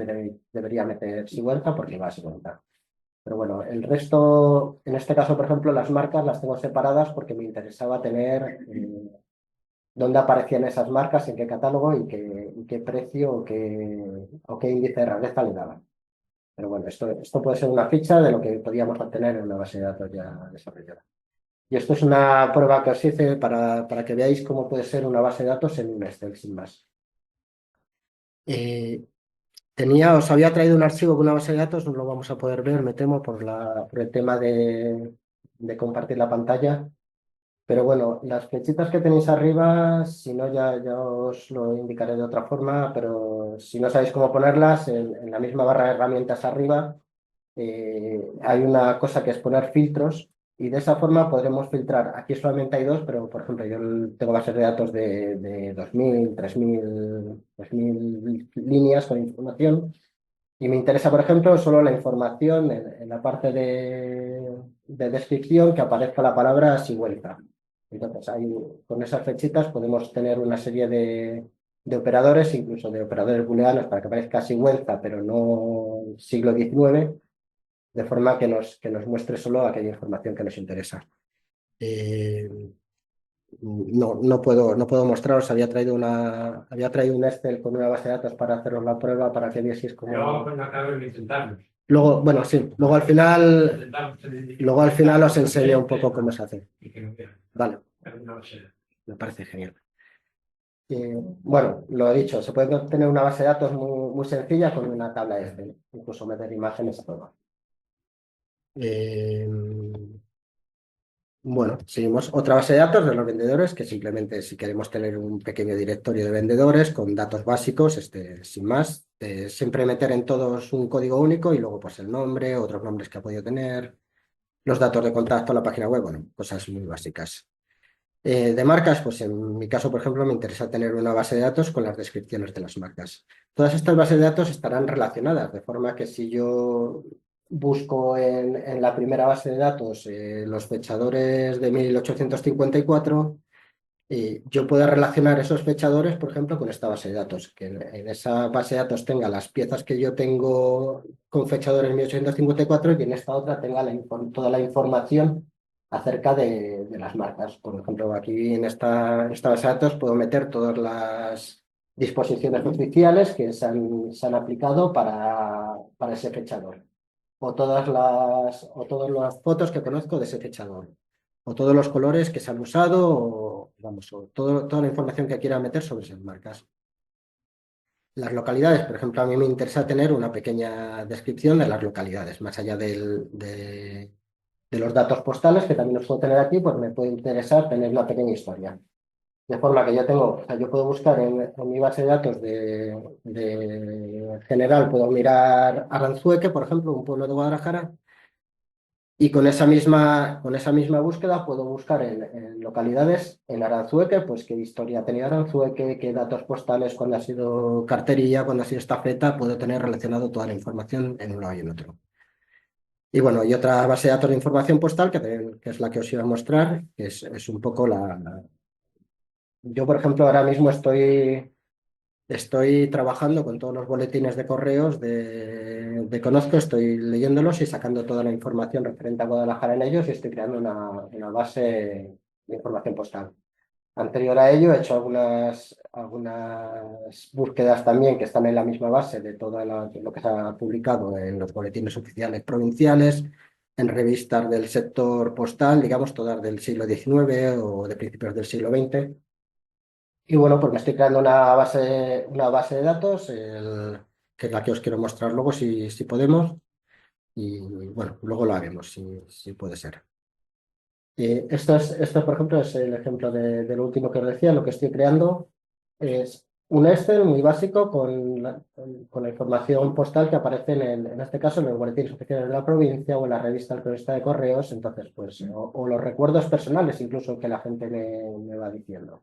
debería meter Sigüenza porque va a Sigüenza. Pero bueno, el resto, en este caso, por ejemplo, las marcas las tengo separadas porque me interesaba tener dónde aparecían esas marcas, en qué catálogo y qué precio o qué índice de rareza le daban. Pero bueno, esto puede ser una ficha de lo que podíamos obtener en una base de datos ya desarrollada. Y esto es una prueba que os hice para que veáis cómo puede ser una base de datos en un Excel, sin más. Eh, os había traído un archivo con una base de datos, no lo vamos a poder ver, me temo, por el tema de compartir la pantalla. Pero bueno, las flechitas que tenéis arriba, si no, ya os lo indicaré de otra forma, pero si no sabéis cómo ponerlas, en la misma barra de herramientas arriba hay una cosa que es poner filtros. Y de esa forma podremos filtrar. Aquí solamente hay dos, pero por ejemplo, yo tengo bases de datos de 2000, 3000, 3000 líneas con información. Y me interesa, por ejemplo, solo la información en la parte de descripción que aparezca la palabra Sigüenza. Entonces, ahí, con esas flechitas podemos tener una serie de operadores, incluso de operadores booleanos, para que aparezca Sigüenza, pero no siglo XIX, de forma que nos muestre solo aquella información que nos interesa. Eh, no puedo mostraros, había traído un Excel con una base de datos para haceros la prueba, para que vieseis cómo. Yo pues, no acabo de intentarlo. Luego, bueno, sí, luego al final os enseño un poco cómo se hace. Vale, me parece genial. Bueno, lo he dicho, se puede obtener una base de datos muy sencilla con una tabla Excel, incluso meter imágenes a todo. Bueno, seguimos otra base de datos de los vendedores, que simplemente si queremos tener un pequeño directorio de vendedores con datos básicos, sin más, siempre meter en todos un código único y luego pues el nombre, otros nombres que ha podido tener, los datos de contacto, la página web, bueno, cosas muy básicas. De marcas, pues en mi caso, por ejemplo, me interesa tener una base de datos con las descripciones de las marcas. Todas estas bases de datos estarán relacionadas, de forma que si yo busco en la primera base de datos los fechadores de 1854, yo puedo relacionar esos fechadores, por ejemplo, con esta base de datos, que en esa base de datos tenga las piezas que yo tengo con fechadores 1854 y en esta otra tenga toda la información acerca de las marcas. Por ejemplo, aquí en esta base de datos puedo meter todas las disposiciones oficiales que se han aplicado para ese fechador, o todas las fotos que conozco de ese fechador, o todos los colores que se han usado, o, vamos, o toda la información que quiera meter sobre esas marcas. Las localidades, por ejemplo, a mí me interesa tener una pequeña descripción de las localidades, más allá de los datos postales, que también los puedo tener aquí, pues me puede interesar tener una pequeña historia. De forma que o sea, yo puedo buscar en mi base de datos de general, puedo mirar Aranzueque, por ejemplo, un pueblo de Guadalajara, y con esa misma búsqueda puedo buscar en localidades en Aranzueque, pues qué historia ha tenido Aranzueque, qué datos postales, cuándo ha sido carterilla, cuándo ha sido estafeta, puedo tener relacionado toda la información en un lado y en otro. Y bueno, y otra base de datos de información postal, que es la que os iba a mostrar, que es un poco Yo, por ejemplo, ahora mismo estoy trabajando con todos los boletines de correos de Conozco, estoy leyéndolos y sacando toda la información referente a Guadalajara en ellos y estoy creando una base de información postal. Anterior a ello he hecho algunas búsquedas también que están en la misma base de todo lo que se ha publicado en los boletines oficiales provinciales, en revistas del sector postal, digamos, todas del siglo XIX o de principios del siglo XX. Y bueno, pues me estoy creando una base de datos, que es la que os quiero mostrar luego si podemos. Y bueno, luego lo haremos si puede ser. Esto, por ejemplo, es el ejemplo de lo último que os decía. Lo que estoy creando es un Excel muy básico con la información postal que aparece en este caso, en los boletines oficiales de la provincia o en la revista El Cronista de Correos. Entonces, pues, o los recuerdos personales incluso que la gente me va diciendo.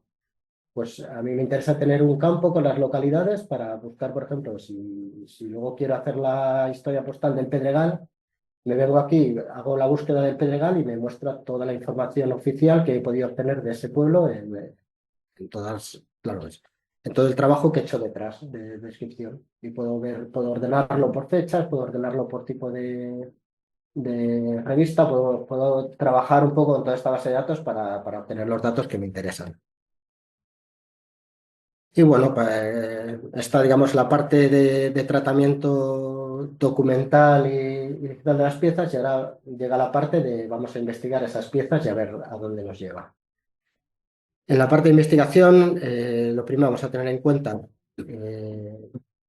Pues a mí me interesa tener un campo con las localidades para buscar, por ejemplo, si luego quiero hacer la historia postal del Pedregal, me vengo aquí, hago la búsqueda del Pedregal y me muestra toda la información oficial que he podido obtener de ese pueblo en todas, claro, en todo el trabajo que he hecho detrás de descripción. Y puedo ordenarlo por fechas, puedo ordenarlo por tipo de revista, puedo trabajar un poco en toda esta base de datos para obtener los datos que me interesan. Y bueno, pues está, digamos, la parte de tratamiento documental y digital de las piezas y ahora llega la parte de vamos a investigar esas piezas y a ver a dónde nos lleva. En la parte de investigación, lo primero vamos a tener en cuenta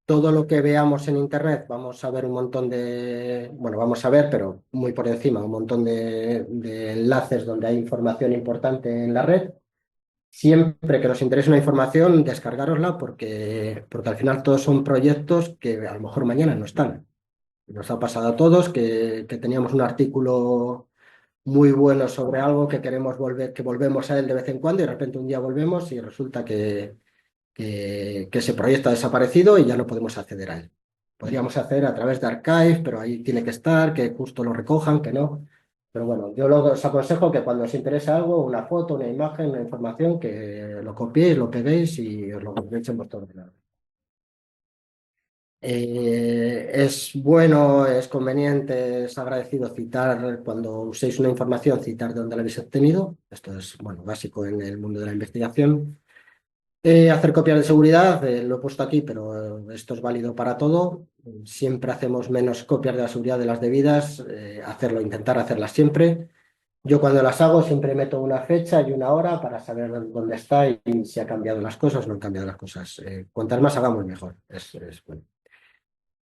todo lo que veamos en Internet, vamos a ver un montón bueno, vamos a ver, pero muy por encima, un montón de enlaces donde hay información importante en la red. Siempre que os interese una información, descargárosla porque al final todos son proyectos que a lo mejor mañana no están. Nos ha pasado a todos que teníamos un artículo muy bueno sobre algo que queremos volver, que volvemos a él de vez en cuando y de repente un día volvemos y resulta que ese proyecto ha desaparecido y ya no podemos acceder a él. Podríamos hacer a través de Archive, pero ahí tiene que estar, que justo lo recojan, que no. Pero bueno, yo os aconsejo que cuando os interese algo, una foto, una imagen, una información, que lo copiéis, lo peguéis y os lo guardéis en vuestro ordenador. Es bueno, es conveniente, es agradecido citar cuando uséis una información, citar de dónde la habéis obtenido. Esto es, bueno, básico en el mundo de la investigación. Hacer copias de seguridad, lo he puesto aquí, pero esto es válido para todo. Siempre hacemos menos copias de la seguridad de las debidas, hacerlo, intentar hacerlas siempre. Yo cuando las hago siempre meto una fecha y una hora para saber dónde está y si ha cambiado las cosas o no han cambiado las cosas. Cuantas más hagamos, mejor. Es bueno.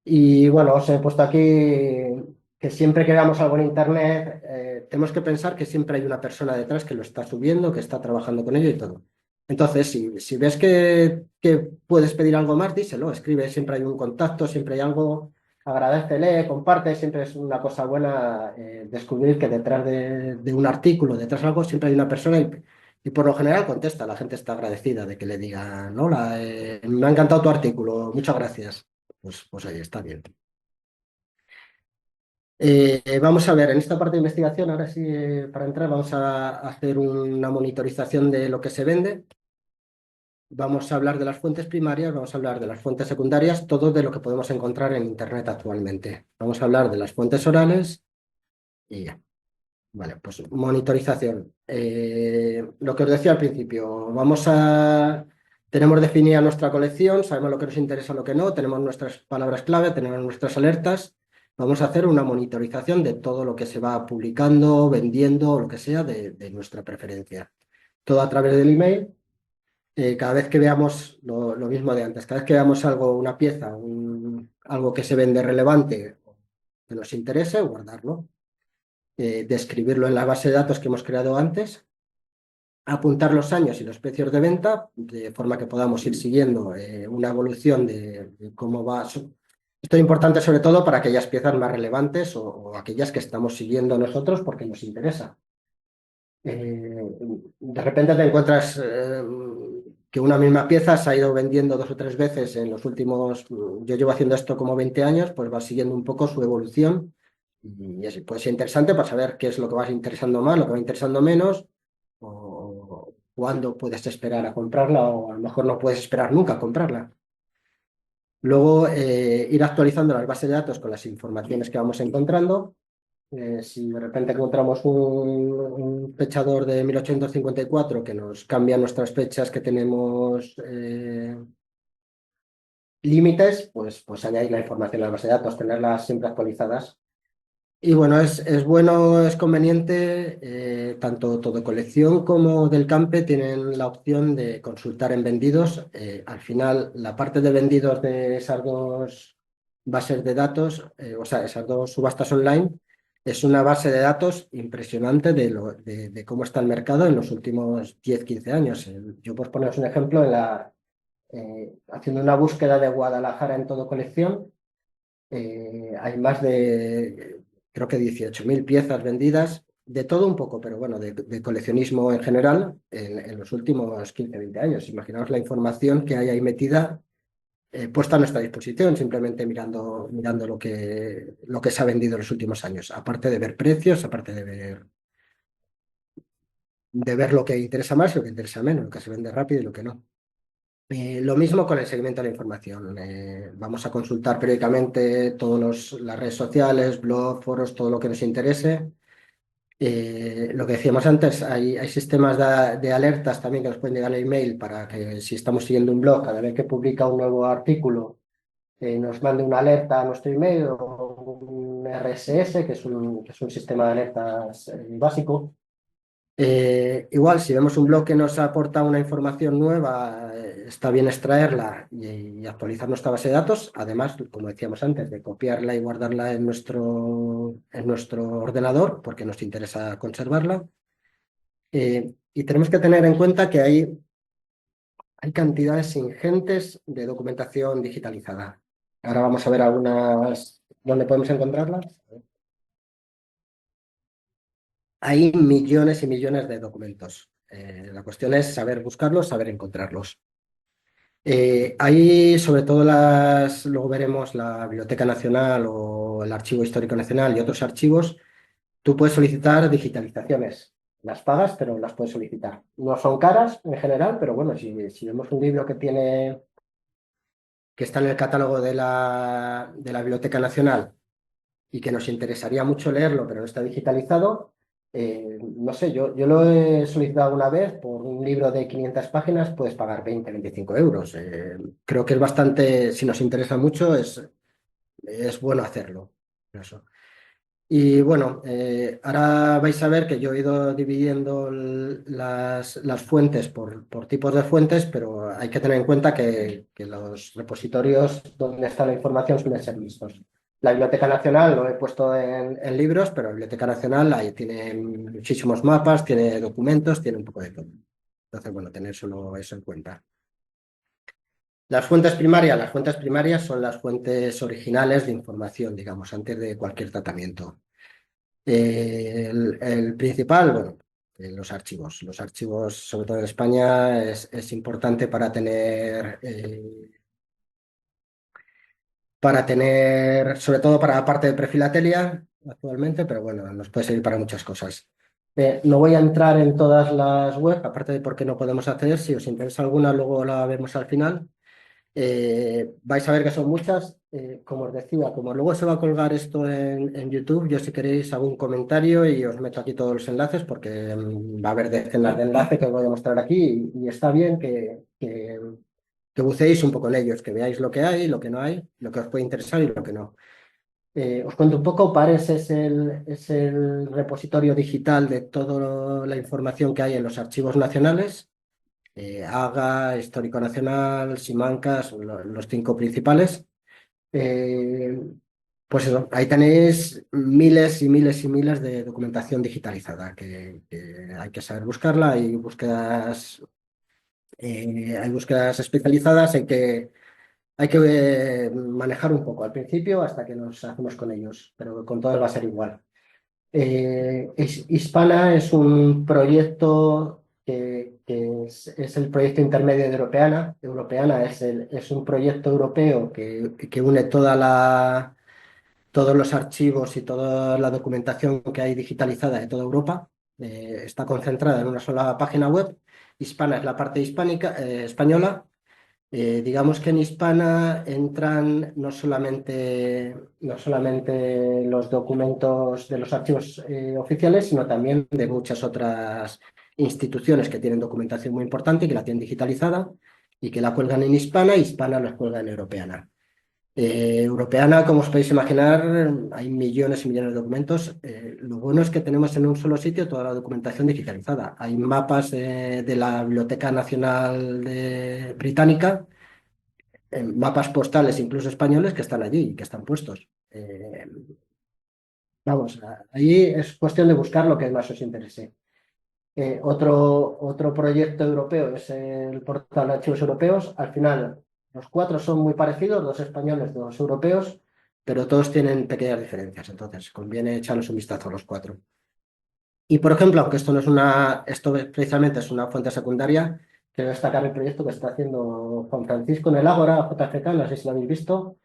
Y bueno, os he puesto aquí que siempre que veamos algo en Internet, tenemos que pensar que siempre hay una persona detrás que lo está subiendo, que está trabajando con ello y todo. Entonces, si ves que puedes pedir algo más, díselo, escribe, siempre hay un contacto, siempre hay algo, agradécele, comparte, siempre es una cosa buena descubrir que detrás de un artículo, detrás de algo, siempre hay una persona y por lo general contesta, la gente está agradecida de que le digan, hola, me ha encantado tu artículo, muchas gracias. Pues ahí está bien. Vamos a ver, en esta parte de investigación, ahora sí, para entrar, vamos a hacer una monitorización de lo que se vende. Vamos a hablar de las fuentes primarias, vamos a hablar de las fuentes secundarias, todo de lo que podemos encontrar en Internet actualmente. Vamos a hablar de las fuentes orales y ya. Vale, pues monitorización. Lo que os decía al principio, tenemos definida nuestra colección, sabemos lo que nos interesa, lo que no, tenemos nuestras palabras clave, tenemos nuestras alertas. Vamos a hacer una monitorización de todo lo que se va publicando, vendiendo, o lo que sea, de nuestra preferencia. Todo a través del email. Cada vez que veamos lo mismo de antes, cada vez que veamos algo, una pieza, algo que se vende relevante, que nos interese, guardarlo, describirlo en la base de datos que hemos creado antes, apuntar los años y los precios de venta, de forma que podamos ir siguiendo una evolución de cómo va. Esto es importante sobre todo para aquellas piezas más relevantes o aquellas que estamos siguiendo nosotros porque nos interesa. De repente te encuentras que una misma pieza se ha ido vendiendo 2 o 3 veces en los últimos, yo llevo haciendo esto como 20 años, pues va siguiendo un poco su evolución y así puede ser interesante para saber qué es lo que va interesando más, lo que va interesando menos, o cuándo puedes esperar a comprarla o a lo mejor no puedes esperar nunca a comprarla. Luego, ir actualizando las bases de datos con las informaciones que vamos encontrando. Si de repente encontramos un fechador de 1854 que nos cambia nuestras fechas que tenemos límites, pues añadir la información a la base de datos, tenerlas siempre actualizadas. Y bueno, es bueno, es conveniente, tanto todo colección como del campe tienen la opción de consultar en vendidos. Al final, la parte de vendidos de esas dos bases de datos, o sea, esas dos subastas online, es una base de datos impresionante de cómo está el mercado en los últimos 10 15 años. Yo, por poneros un ejemplo, haciendo una búsqueda de Guadalajara en todo colección, hay más de, creo que 18.000 piezas vendidas, de todo un poco, pero bueno, de coleccionismo en general en los últimos 15 20 años. Imaginaos la información que hay ahí metida, puesta a nuestra disposición, simplemente mirando lo que se ha vendido en los últimos años, aparte de ver precios, aparte de ver lo que interesa más y lo que interesa menos, lo que se vende rápido y lo que no. Lo mismo con el seguimiento de la información. Vamos a consultar periódicamente todas las redes sociales, blogs, foros, todo lo que nos interese. Lo que decíamos antes, hay sistemas de alertas también que nos pueden llegar al email para que si estamos siguiendo un blog, cada vez que publica un nuevo artículo, nos mande una alerta a nuestro email o un RSS, que es un sistema de alertas básico. Igual, si vemos un blog que nos aporta una información nueva, está bien extraerla y actualizar nuestra base de datos. Además, como decíamos antes, de copiarla y guardarla en nuestro ordenador, porque nos interesa conservarla. Y tenemos que tener en cuenta que hay cantidades ingentes de documentación digitalizada. Ahora vamos a ver algunas, dónde podemos encontrarlas. hay millones y millones de documentos. La cuestión es saber buscarlos, saber encontrarlos. Hay sobre todo luego veremos la Biblioteca Nacional o el Archivo Histórico Nacional y otros archivos. Tú puedes solicitar digitalizaciones. Las pagas, pero las puedes solicitar. No son caras en general, pero bueno, si vemos un libro que está en el catálogo de la Biblioteca Nacional y que nos interesaría mucho leerlo, pero no está digitalizado, no sé, yo lo he solicitado una vez por un libro de 500 páginas, puedes pagar 20, 25 euros. Creo que es bastante, si nos interesa mucho, es bueno hacerlo. Eso. Y bueno, ahora vais a ver que yo he ido dividiendo las fuentes por tipos de fuentes, pero hay que tener en cuenta que los repositorios donde está la información suelen ser mixtos. La Biblioteca Nacional lo he puesto en libros, pero la Biblioteca Nacional ahí tiene muchísimos mapas, tiene documentos, tiene un poco de todo. Entonces, bueno, tener solo eso en cuenta. Las fuentes primarias son las fuentes originales de información, digamos, antes de cualquier tratamiento. El principal, bueno, los archivos. Los archivos, sobre todo en España, es importante sobre todo para la parte de prefilatelia actualmente, pero bueno, nos puede servir para muchas cosas. No voy a entrar en todas las webs, aparte de por qué no podemos acceder. Si os interesa alguna, luego la vemos al final. Vais a ver que son muchas. Como os decía, como luego se va a colgar esto en YouTube, yo si queréis hago un comentario y os meto aquí todos los enlaces porque va a haber decenas de enlaces que os voy a mostrar aquí y está bien que buceéis un poco en ellos, que veáis lo que hay, lo que no hay, lo que os puede interesar y lo que no. Os cuento un poco, Pares es el repositorio digital de toda la información que hay en los archivos nacionales. AGA, Histórico Nacional, Simancas, los cinco principales. Eh, pues eso, ahí tenéis miles y miles y miles de documentación digitalizada que hay que saber buscarla. Hay búsquedas especializadas hay que manejar un poco al principio hasta que nos hacemos con ellos, pero con todas va a ser igual. Hispana es un proyecto que es el proyecto intermedio de Europeana. Europeana es un proyecto europeo que une todos los archivos y toda la documentación que hay digitalizada de toda Europa. Está concentrada en una sola página web. Hispana es la parte hispánica, española. Digamos que en Hispana entran no solamente los documentos de los archivos oficiales, sino también de muchas otras instituciones que tienen documentación muy importante y que la tienen digitalizada y que la cuelgan en Hispana y Hispana la cuelga en Europeana. Europeana, como os podéis imaginar, hay millones y millones de documentos. Lo bueno es que tenemos en un solo sitio toda la documentación digitalizada. Hay mapas de la Biblioteca Nacional Británica, mapas postales, incluso españoles, que están allí y que están puestos. Vamos, ahí es cuestión de buscar lo que más os interese. Otro proyecto europeo es el portal de archivos europeos. Al final, los cuatro son muy parecidos, dos españoles, dos europeos, pero todos tienen pequeñas diferencias. Entonces, conviene echarles un vistazo a los cuatro. Y, por ejemplo, aunque esto precisamente es una fuente secundaria, quiero destacar el proyecto que está haciendo Juan Francisco en el Ágora, JFK, no sé si lo habéis visto,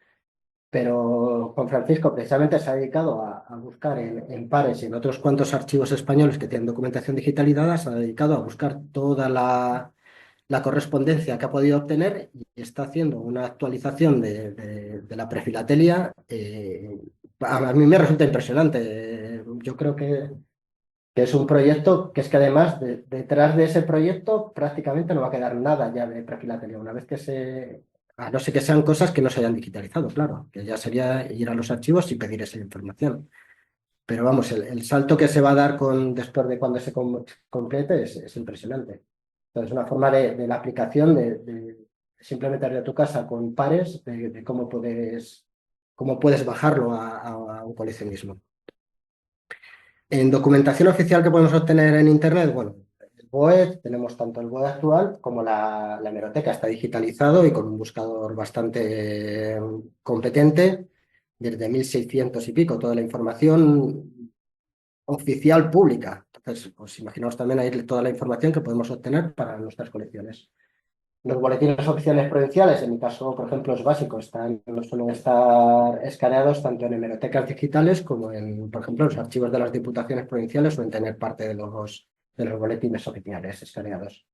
pero Juan Francisco precisamente se ha dedicado a buscar en Pares y en otros cuantos archivos españoles que tienen documentación digitalizada, se ha dedicado a buscar toda la correspondencia que ha podido obtener y está haciendo una actualización de la prefilatelia. A mí me resulta impresionante. Yo creo que es un proyecto que es que además detrás de ese proyecto prácticamente no va a quedar nada ya de prefilatelia. Una vez a no ser que sean cosas que no se hayan digitalizado, claro, que ya sería ir a los archivos y pedir esa información. Pero vamos, el salto que se va a dar después de cuando se complete es impresionante. Entonces, una forma de la aplicación de simplemente desde tu casa con pares de cómo puedes bajarlo a un coleccionismo. En documentación oficial que podemos obtener en Internet, bueno, el BOE, tenemos tanto el BOE actual como la hemeroteca, está digitalizado y con un buscador bastante competente, desde 1600 y pico, toda la información oficial pública, Entonces, pues imaginaos también ahí toda la información que podemos obtener para nuestras colecciones. Los boletines oficiales provinciales, en mi caso, por ejemplo, es básico, suelen estar escaneados tanto en hemerotecas digitales como en, por ejemplo, los archivos de las diputaciones provinciales suelen tener parte de los boletines oficiales escaneados.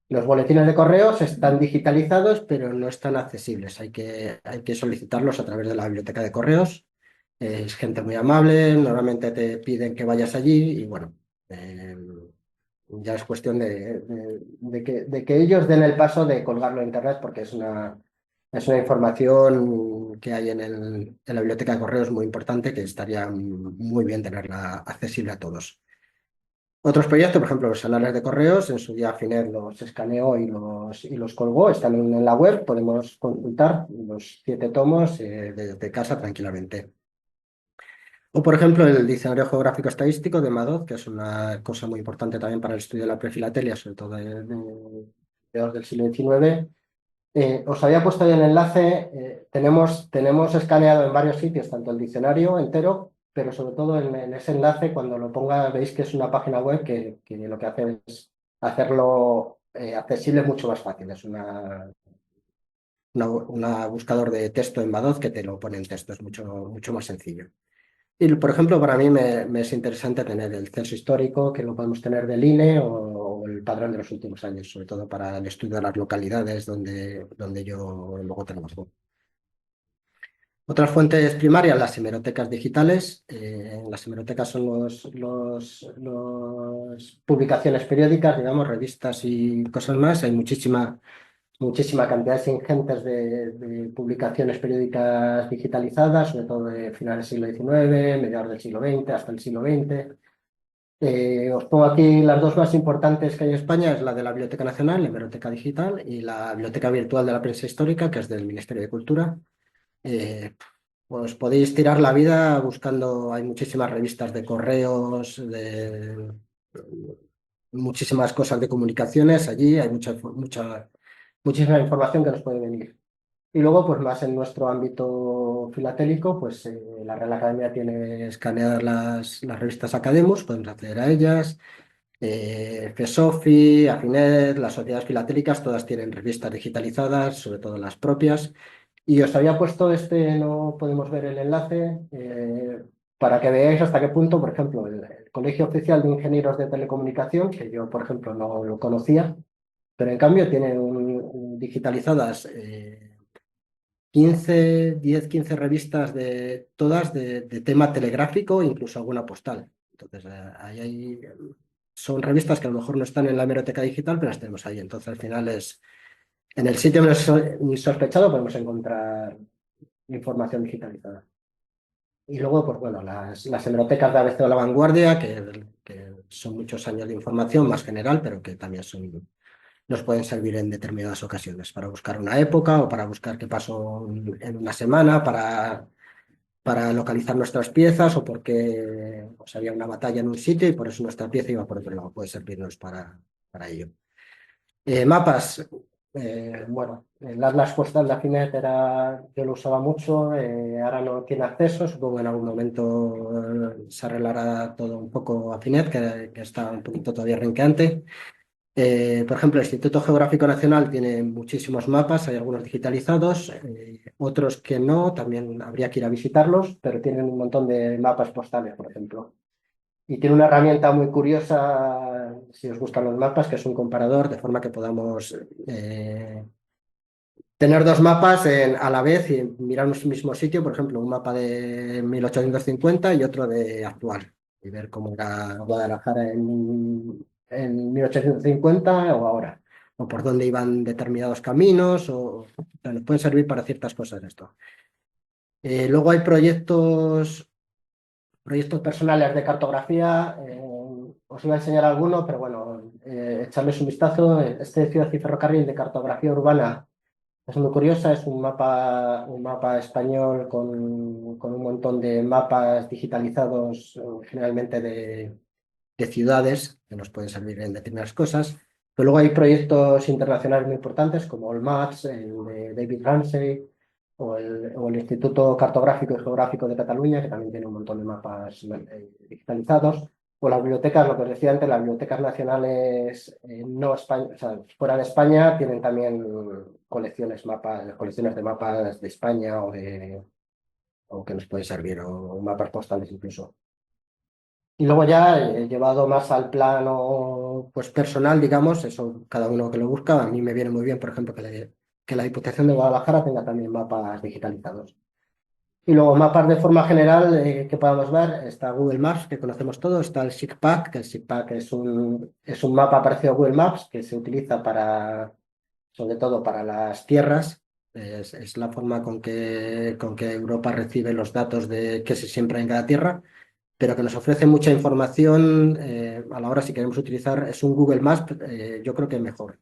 Los boletines de correos están digitalizados, pero no están accesibles. Hay que solicitarlos a través de la biblioteca de correos. Es gente muy amable, normalmente te piden que vayas allí y bueno, eh, ya es cuestión de que ellos den el paso de colgarlo a internet porque es una información que hay en la biblioteca de correos muy importante que estaría muy bien tenerla accesible a todos. Otros proyectos, por ejemplo, los anales de correos, en su día Finet los escaneó y los colgó, están en la web, podemos consultar los 7 tomos desde casa tranquilamente. O, por ejemplo, el Diccionario Geográfico Estadístico de Madoz, que es una cosa muy importante también para el estudio de la prefilatelia, sobre todo del siglo XIX. Os había puesto ahí el enlace, tenemos escaneado en varios sitios, tanto el diccionario entero, pero sobre todo en ese enlace, cuando lo ponga, veis que es una página web que lo que hace es hacerlo accesible mucho más fácil. Es una buscador de texto en Madoz que te lo pone en texto, es mucho, mucho más sencillo. Y, por ejemplo, para mí me es interesante tener el censo histórico, que lo podemos tener del INE o el padrón de los últimos años, sobre todo para el estudio de las localidades donde yo luego trabajo. Otras fuentes primarias, las hemerotecas digitales. Las hemerotecas son los publicaciones periódicas, digamos, revistas y cosas más. Hay muchísima cantidad ingentes de publicaciones periódicas digitalizadas, sobre todo de finales del siglo XIX, mediados del siglo XX, hasta el siglo XX. Os pongo aquí las dos más importantes que hay en España, es la de la Biblioteca Nacional, la Hemeroteca Digital, y la Biblioteca Virtual de la Prensa Histórica, que es del Ministerio de Cultura. Eh, pues podéis tirar la vida buscando, hay muchísimas revistas de correos, muchísimas cosas de comunicaciones allí, hay muchísima información que nos puede venir. Y luego, pues más en nuestro ámbito filatélico, pues la Real Academia tiene escaneadas las revistas Academus, podemos acceder a ellas. FESOFI, Afinet, las sociedades filatélicas, todas tienen revistas digitalizadas, sobre todo las propias. Y os había puesto no podemos ver el enlace, para que veáis hasta qué punto, por ejemplo, el Colegio Oficial de Ingenieros de Telecomunicación, que yo, por ejemplo, no lo conocía, pero en cambio tienen digitalizadas 15 revistas todas de tema telegráfico, incluso alguna postal. Entonces, son revistas que a lo mejor no están en la hemeroteca digital, pero las tenemos ahí. Entonces, al final en el sitio menos sospechado podemos encontrar información digitalizada. Y luego, pues bueno, las hemerotecas de ABC o La Vanguardia, que son muchos años de información más general, pero que también nos pueden servir en determinadas ocasiones para buscar una época o para buscar qué pasó en una semana, para localizar nuestras piezas o porque pues, había una batalla en un sitio y por eso nuestra pieza iba por otro lado. Puede servirnos para ello. Mapas. Bueno, el Atlas Postal de Afinet yo lo usaba mucho, ahora no tiene acceso, supongo que en algún momento se arreglará todo un poco Afinet, que está un poquito todavía renqueante. Por ejemplo, el Instituto Geográfico Nacional tiene muchísimos mapas, hay algunos digitalizados, otros que no, también habría que ir a visitarlos, pero tienen un montón de mapas postales, por ejemplo. Y tiene una herramienta muy curiosa, si os gustan los mapas, que es un comparador, de forma que podamos tener dos mapas a la vez y mirar un mismo sitio, por ejemplo, un mapa de 1850 y otro de actual, y ver cómo era Guadalajara en 1850 o ahora, o por dónde iban determinados caminos, o nos pueden servir para ciertas cosas esto. Luego hay proyectos personales de cartografía, os iba a enseñar alguno, pero bueno, echarles un vistazo. Este Ciudad y Ferrocarril de cartografía urbana es muy curiosa, es un mapa español con un montón de mapas digitalizados, generalmente de ciudades, que nos pueden servir en determinadas cosas. Pero luego hay proyectos internacionales muy importantes, como el MAPS, el de David Ramsey, o el Instituto Cartográfico y Geográfico de Cataluña, que también tiene un montón de mapas digitalizados. O las bibliotecas, lo que os decía antes, las bibliotecas nacionales no España, o sea, fuera de España tienen también colecciones de mapas de España o que nos pueden servir, o mapas postales incluso. Y luego ya llevado más al plano pues, personal, digamos, eso cada uno que lo busca, a mí me viene muy bien, por ejemplo, que la Diputación de Guadalajara tenga también mapas digitalizados. Y luego mapas de forma general que podamos ver, está Google Maps, que conocemos todos, está el SIGPAC, que el SIGPAC es un mapa parecido a Google Maps que se utiliza para, sobre todo para las tierras. Es la forma con que Europa recibe los datos de qué se siembra en cada tierra, pero que nos ofrece mucha información a la hora, si queremos utilizar, es un Google Maps, yo creo que mejor,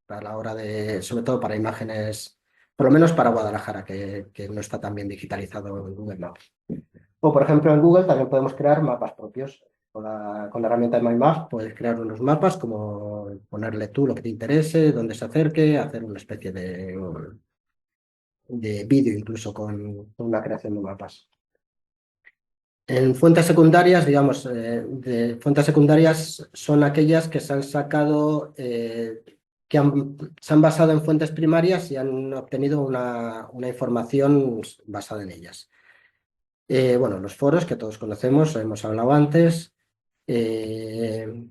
a la hora de, sobre todo para imágenes, por lo menos para Guadalajara, que no está tan bien digitalizado en Google Maps. O, por ejemplo, en Google también podemos crear mapas propios. Con la herramienta de My Maps puedes crear unos mapas, como ponerle tú lo que te interese, dónde se acerque, hacer una especie de vídeo incluso con una creación de mapas. En fuentes secundarias, digamos, de fuentes secundarias son aquellas que se han sacado, se han basado en fuentes primarias y han obtenido una información basada en ellas. Bueno, los foros que todos conocemos, hemos hablado antes. Eh,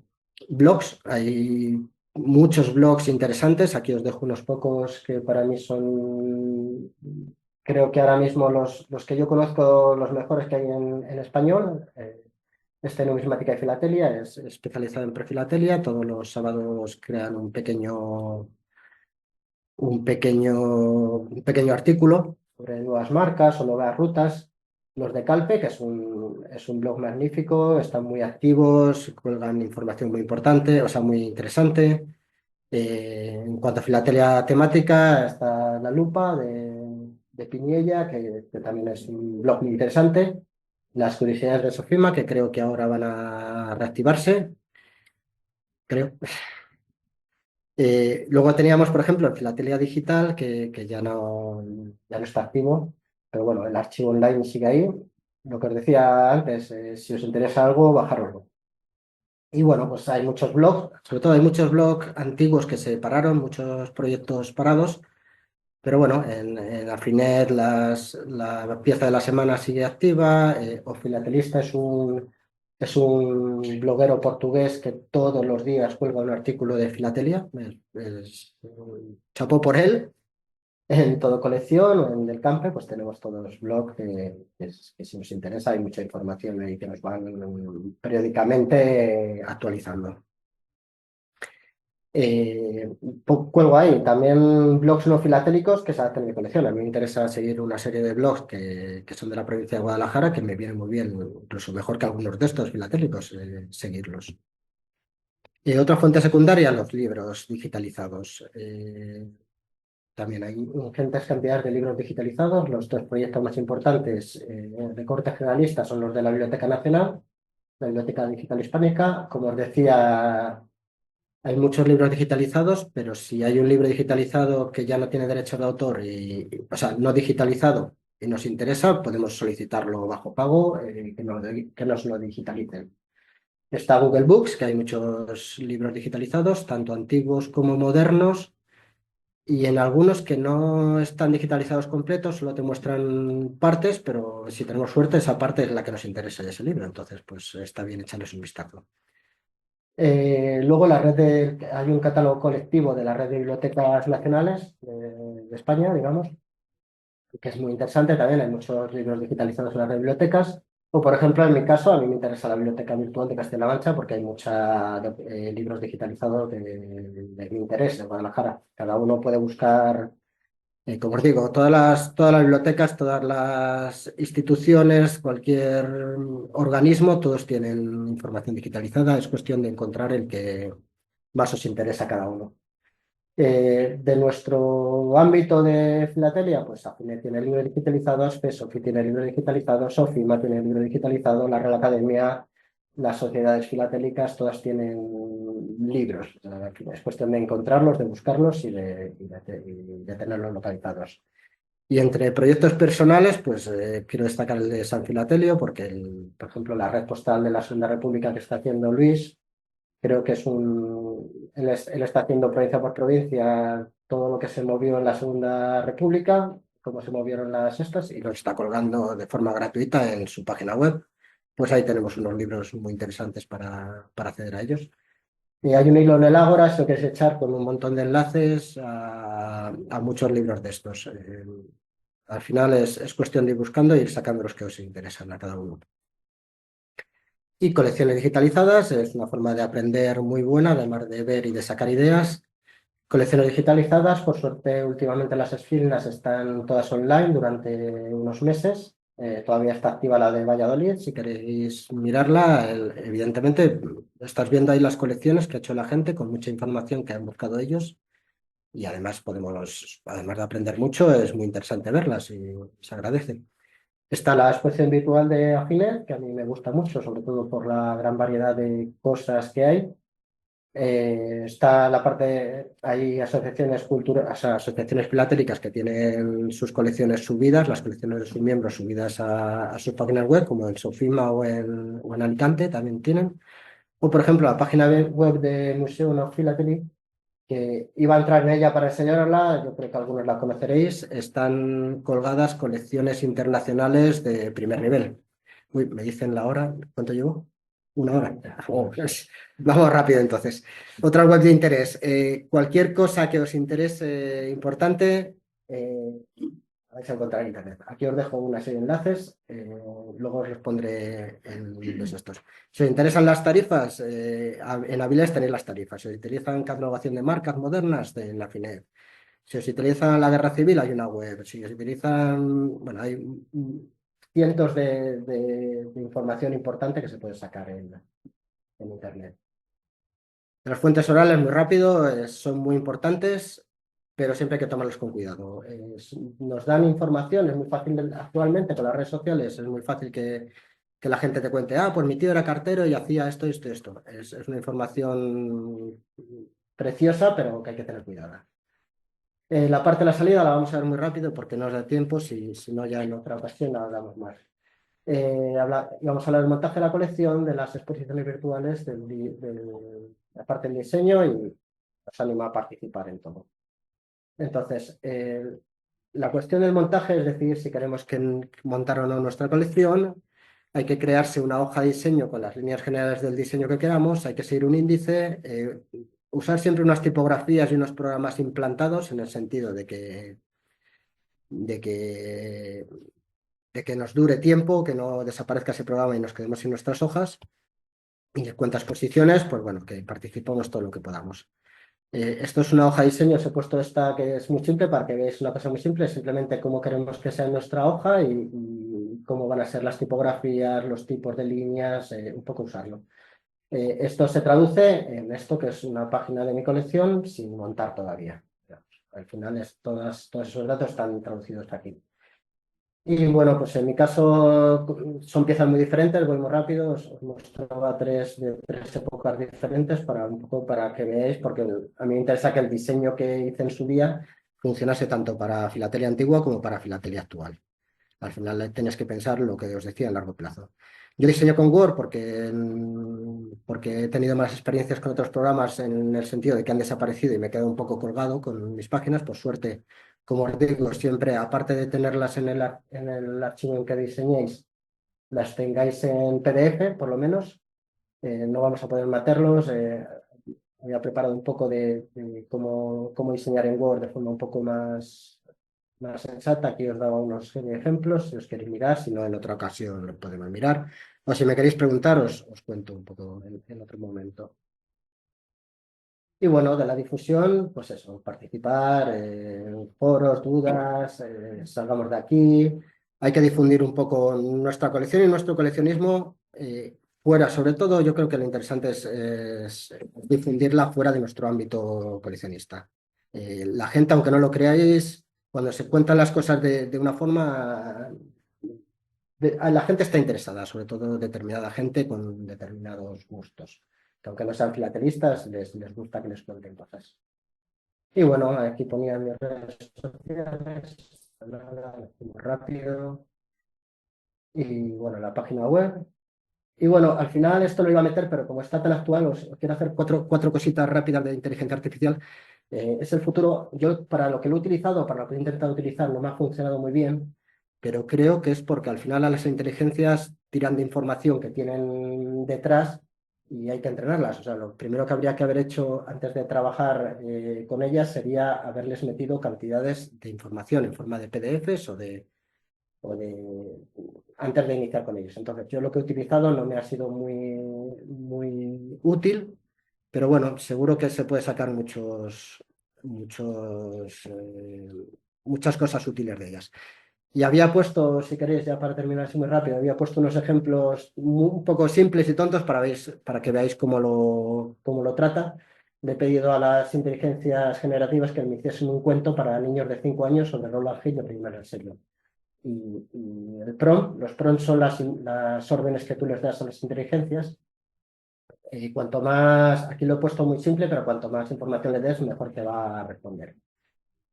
Blogs, hay muchos blogs interesantes. Aquí os dejo unos pocos que para mí son, creo que ahora mismo los que yo conozco, los mejores que hay en español. Este Numismática y Filatelia es especializado en prefilatelia. Todos los sábados crean un pequeño artículo sobre nuevas marcas o nuevas rutas. Los de Calpe, que es un blog magnífico, están muy activos, cuelgan información muy importante, o sea, muy interesante. En cuanto a filatelia temática, está La Lupa de Piniella, que también es un blog muy interesante. Las curiosidades de Sofima, que creo que ahora van a reactivarse, creo. Luego teníamos, por ejemplo, el Filatelia Digital, que ya no está activo, pero bueno, el archivo online sigue ahí. Lo que os decía antes, si os interesa algo, bajároslo. Y bueno, pues hay muchos blogs, sobre todo hay muchos blogs antiguos que se pararon, muchos proyectos parados, pero bueno, en Afrinet la pieza de la semana sigue activa, O Filatelista es un bloguero portugués que todos los días cuelga un artículo de filatelia. Chapó por él. En Todo Colección o en Del Campe, pues tenemos todos los blogs que si nos interesa hay mucha información ahí que nos van periódicamente actualizando. Cuelgo ahí también blogs no filatélicos que se adaptan a mi colección. A mí me interesa seguir una serie de blogs que son de la provincia de Guadalajara, que me vienen muy bien, incluso mejor que algunos de estos filatélicos, seguirlos. Otra fuente secundaria, los libros digitalizados. También hay ingentes cantidades de libros digitalizados. Los dos proyectos más importantes de corte generalista son los de la Biblioteca Nacional, la Biblioteca Digital Hispánica. Como os decía, hay muchos libros digitalizados, pero si hay un libro digitalizado que ya no tiene derechos de autor, o sea, no digitalizado y nos interesa, podemos solicitarlo bajo pago, que nos lo digitalicen. Está Google Books, que hay muchos libros digitalizados, tanto antiguos como modernos, y en algunos que no están digitalizados completos, solo te muestran partes, pero si tenemos suerte, esa parte es la que nos interesa de ese libro, entonces pues está bien echarles un vistazo. Luego hay un catálogo colectivo de la red de bibliotecas nacionales de España, digamos, que es muy interesante también. Hay muchos libros digitalizados en las red de bibliotecas. O, por ejemplo, en mi caso, a mí me interesa la Biblioteca Virtual de Castilla-La Mancha porque hay muchos libros digitalizados de mi interés en Guadalajara. Cada uno puede buscar, como os digo, todas las bibliotecas, todas las instituciones, cualquier organismo, todos tienen información digitalizada. Es cuestión de encontrar el que más os interesa a cada uno. De nuestro ámbito de filatelia, pues Afine tiene libros digitalizados, FESOFI tiene libros digitalizados, SOFIMA tiene libro digitalizado, la Real Academia, las sociedades filatélicas, todas tienen libros. Es cuestión de encontrarlos, de buscarlos y de tenerlos localizados. Y entre proyectos personales, pues quiero destacar el de San Filatelio, porque, por ejemplo, la red postal de la Segunda República que está haciendo Luis, creo que es él está haciendo provincia por provincia todo lo que se movió en la Segunda República, cómo se movieron las estas, y lo está colgando de forma gratuita en su página web. Pues ahí tenemos unos libros muy interesantes para acceder a ellos. Y hay un hilo en el Ágora, eso que es echar con un montón de enlaces a muchos libros de estos. Al final es cuestión de ir buscando y ir sacando los que os interesan a cada uno. Y colecciones digitalizadas es una forma de aprender muy buena, además de ver y de sacar ideas. Colecciones digitalizadas, por suerte, últimamente las esfilas están todas online durante unos meses. Todavía está activa la de Valladolid. Si queréis mirarla, evidentemente estás viendo ahí las colecciones que ha hecho la gente con mucha información que han buscado ellos. Y además además de aprender mucho, es muy interesante verlas y se agradece. Está la exposición virtual de Afinet, que a mí me gusta mucho, sobre todo por la gran variedad de cosas que hay. Está la parte, hay asociaciones asociaciones filatéricas que tienen sus colecciones subidas, las colecciones de sus miembros subidas a sus páginas web, como en Sofima o en Alicante también tienen. O, por ejemplo, la página web de Museum of Philately, que iba a entrar en ella para enseñarla, yo creo que algunos la conoceréis, están colgadas colecciones internacionales de primer nivel. Uy, me dicen la hora, ¿cuánto llevo? Una hora. Oh, vamos rápido entonces. Otra web de interés. Cualquier cosa que os interese importante, vais a encontrar en internet. Aquí os dejo una serie de enlaces, luego os los pondré en los estos. Si os interesan las tarifas, en Avilés tenéis las tarifas. Si os interesan catalogación de marcas modernas, en la Finet. Si os interesa la guerra civil, hay una web. Si os utilizan, bueno, hay cientos de información importante que se puede sacar en internet. Las fuentes orales, muy rápido, son muy importantes, pero siempre hay que tomarlos con cuidado. Nos dan información, es muy fácil actualmente con las redes sociales, es muy fácil que la gente te cuente, pues mi tío era cartero y hacía esto, esto, esto. Es una información preciosa, pero que hay que tener cuidado. La parte de la salida la vamos a ver muy rápido porque no nos da tiempo, si no ya en otra ocasión hablamos más. Vamos a hablar del montaje de la colección, de las exposiciones virtuales, de la parte del diseño y os animo a participar en todo. Entonces, la cuestión del montaje es decidir si queremos montar o no nuestra colección. Hay que crearse una hoja de diseño con las líneas generales del diseño que queramos, hay que seguir un índice, usar siempre unas tipografías y unos programas implantados en el sentido de que de que nos dure tiempo, que no desaparezca ese programa y nos quedemos sin nuestras hojas. Y en cuantas posiciones, pues bueno, que participemos todo lo que podamos. Esto es una hoja de diseño, os he puesto esta que es muy simple para que veáis una cosa muy simple, simplemente cómo queremos que sea nuestra hoja y cómo van a ser las tipografías, los tipos de líneas, un poco usarlo. Esto se traduce en esto que es una página de mi colección sin montar todavía. Al final todos esos datos están traducidos aquí. Y bueno, pues en mi caso son piezas muy diferentes, voy muy rápido, os mostraba de tres épocas diferentes para un poco para que veáis, porque a mí me interesa que el diseño que hice en su día funcionase tanto para filatelia antigua como para filatelia actual. Al final tenéis que pensar lo que os decía a largo plazo. Yo diseño con Word porque he tenido malas experiencias con otros programas en el sentido de que han desaparecido y me he quedado un poco colgado con mis páginas. Por suerte, como os digo, siempre, aparte de tenerlas en el archivo en que diseñéis, las tengáis en PDF, por lo menos. No vamos a poder meterlos. Había preparado un poco de cómo diseñar en Word de forma un poco más sensata. Aquí os daba unos ejemplos, si os queréis mirar, si no, en otra ocasión lo podemos mirar. O si me queréis preguntar, os cuento un poco en otro momento. Y bueno, de la difusión, pues eso, participar en foros, dudas, salgamos de aquí. Hay que difundir un poco nuestra colección y nuestro coleccionismo fuera. Sobre todo, yo creo que lo interesante es difundirla fuera de nuestro ámbito coleccionista. La gente, aunque no lo creáis, cuando se cuentan las cosas de una forma, la gente está interesada, sobre todo determinada gente con determinados gustos, que aunque no sean filatelistas, les gusta que les cuenten cosas. Y bueno, aquí ponía mis redes sociales. nada, muy rápido. Y bueno, la página web. Y bueno, al final esto lo iba a meter, pero como está tan actual, os quiero hacer cuatro cositas rápidas de inteligencia artificial. Es el futuro. Yo para lo que lo he utilizado, para lo que he intentado utilizar, no me ha funcionado muy bien, pero creo que es porque al final a las inteligencias tiran de información que tienen detrás y hay que entrenarlas. O sea, lo primero que habría que haber hecho antes de trabajar con ellas sería haberles metido cantidades de información en forma de PDFs o de antes de iniciar con ellos. Entonces, yo lo que he utilizado no me ha sido muy útil, pero bueno, seguro que se puede sacar muchas cosas útiles de ellas. Y había puesto, si queréis, ya para terminar así muy rápido, había puesto unos ejemplos un poco simples y tontos para que veáis cómo lo trata. Le he pedido a las inteligencias generativas que me hiciesen un cuento para niños de 5 años sobre Roland Hill de primero en serio. Y el prompt, los prompts son las órdenes que tú les das a las inteligencias. Y cuanto más, aquí lo he puesto muy simple, pero cuanto más información le des, mejor te va a responder.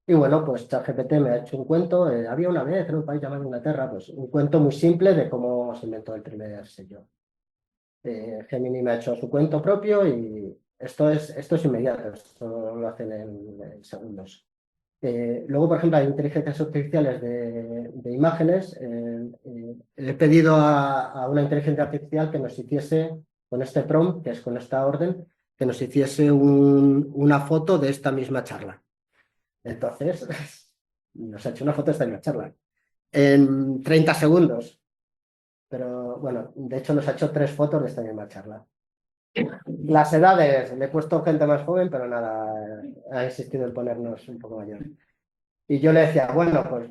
Y bueno, pues ChatGPT me ha hecho un cuento. Había una vez en un país llamado Inglaterra, pues un cuento muy simple de cómo se inventó el primer sello. Gemini me ha hecho su cuento propio y esto es inmediato, esto lo hacen en segundos. Luego, por ejemplo, hay inteligencias artificiales de imágenes. He pedido a una inteligencia artificial que nos hiciese, con este prompt, que es con esta orden, que nos hiciese una foto de esta misma charla. Entonces, nos ha hecho una foto de esta misma charla en 30 segundos. Pero bueno, de hecho nos ha hecho 3 fotos de esta misma charla. Las edades, le he puesto gente más joven, pero nada, ha insistido en ponernos un poco mayor. Y yo le decía, bueno, pues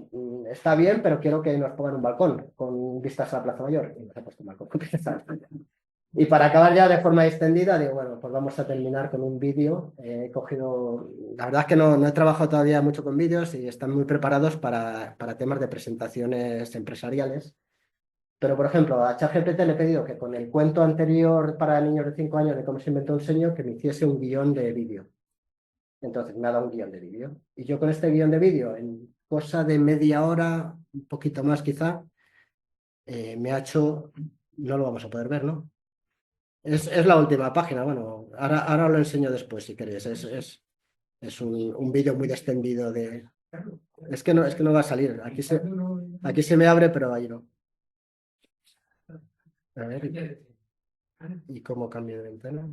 está bien, pero quiero que nos pongan un balcón con vistas a la Plaza Mayor. Y nos ha puesto un balcón con vistas a la Plaza Mayor. Y para acabar ya de forma extendida, digo, bueno, pues vamos a terminar con un vídeo. He cogido, la verdad es que no he trabajado todavía mucho con vídeos y están muy preparados para temas de presentaciones empresariales. Pero, por ejemplo, a ChatGPT le he pedido que con el cuento anterior para niños de 5 años de cómo se inventó un señor, que me hiciese un guión de vídeo. Entonces me ha dado un guión de vídeo. Y yo con este guión de vídeo, en cosa de media hora, un poquito más quizá, me ha hecho, no lo vamos a poder ver, ¿no? Es la última página, bueno, ahora lo enseño después si queréis. Es un vídeo muy extendido de... Es que no va a salir. Aquí se me abre, pero ahí no. A ver, ¿y cómo cambio de ventana?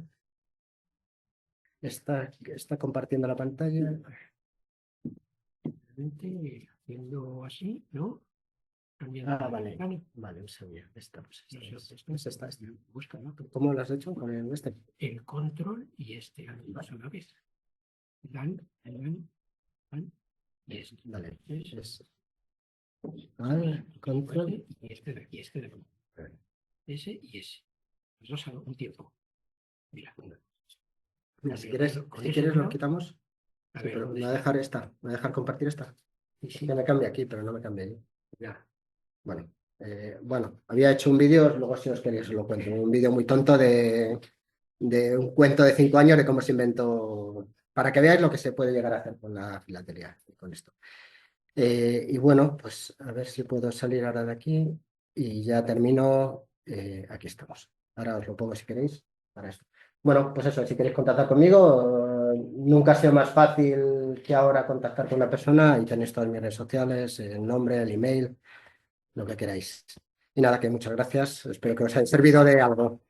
Está compartiendo la pantalla. Haciendo así, ¿no? Vale. Vale, un segundo. Esta. Busca, ¿no? ¿Cómo lo has hecho con el este? El control y este, a la vez. Dan, y este. Vale. Control. Control. Y este de aquí, este de aquí. Ese y ese. Los dos a un tiempo. Mira. Si quieres lo quitamos. A Sí, ver, pero me va a dejar esta. Me va a dejar compartir esta. sí. Que me cambie aquí, pero no me cambie ahí. Ya. Bueno, había hecho un vídeo, luego si os queréis os lo cuento. Un vídeo muy tonto de un cuento de 5 años de cómo se inventó, para que veáis lo que se puede llegar a hacer con la filatelia y con esto. Y bueno, pues a ver si puedo salir ahora de aquí y ya termino. Aquí estamos. Ahora os lo pongo si queréis para esto. Bueno, pues eso, si queréis contactar conmigo, nunca ha sido más fácil que ahora contactar con una persona y tenéis todas mis redes sociales, el nombre, el email, lo que queráis. Y nada, que muchas gracias. Espero que os haya servido de algo.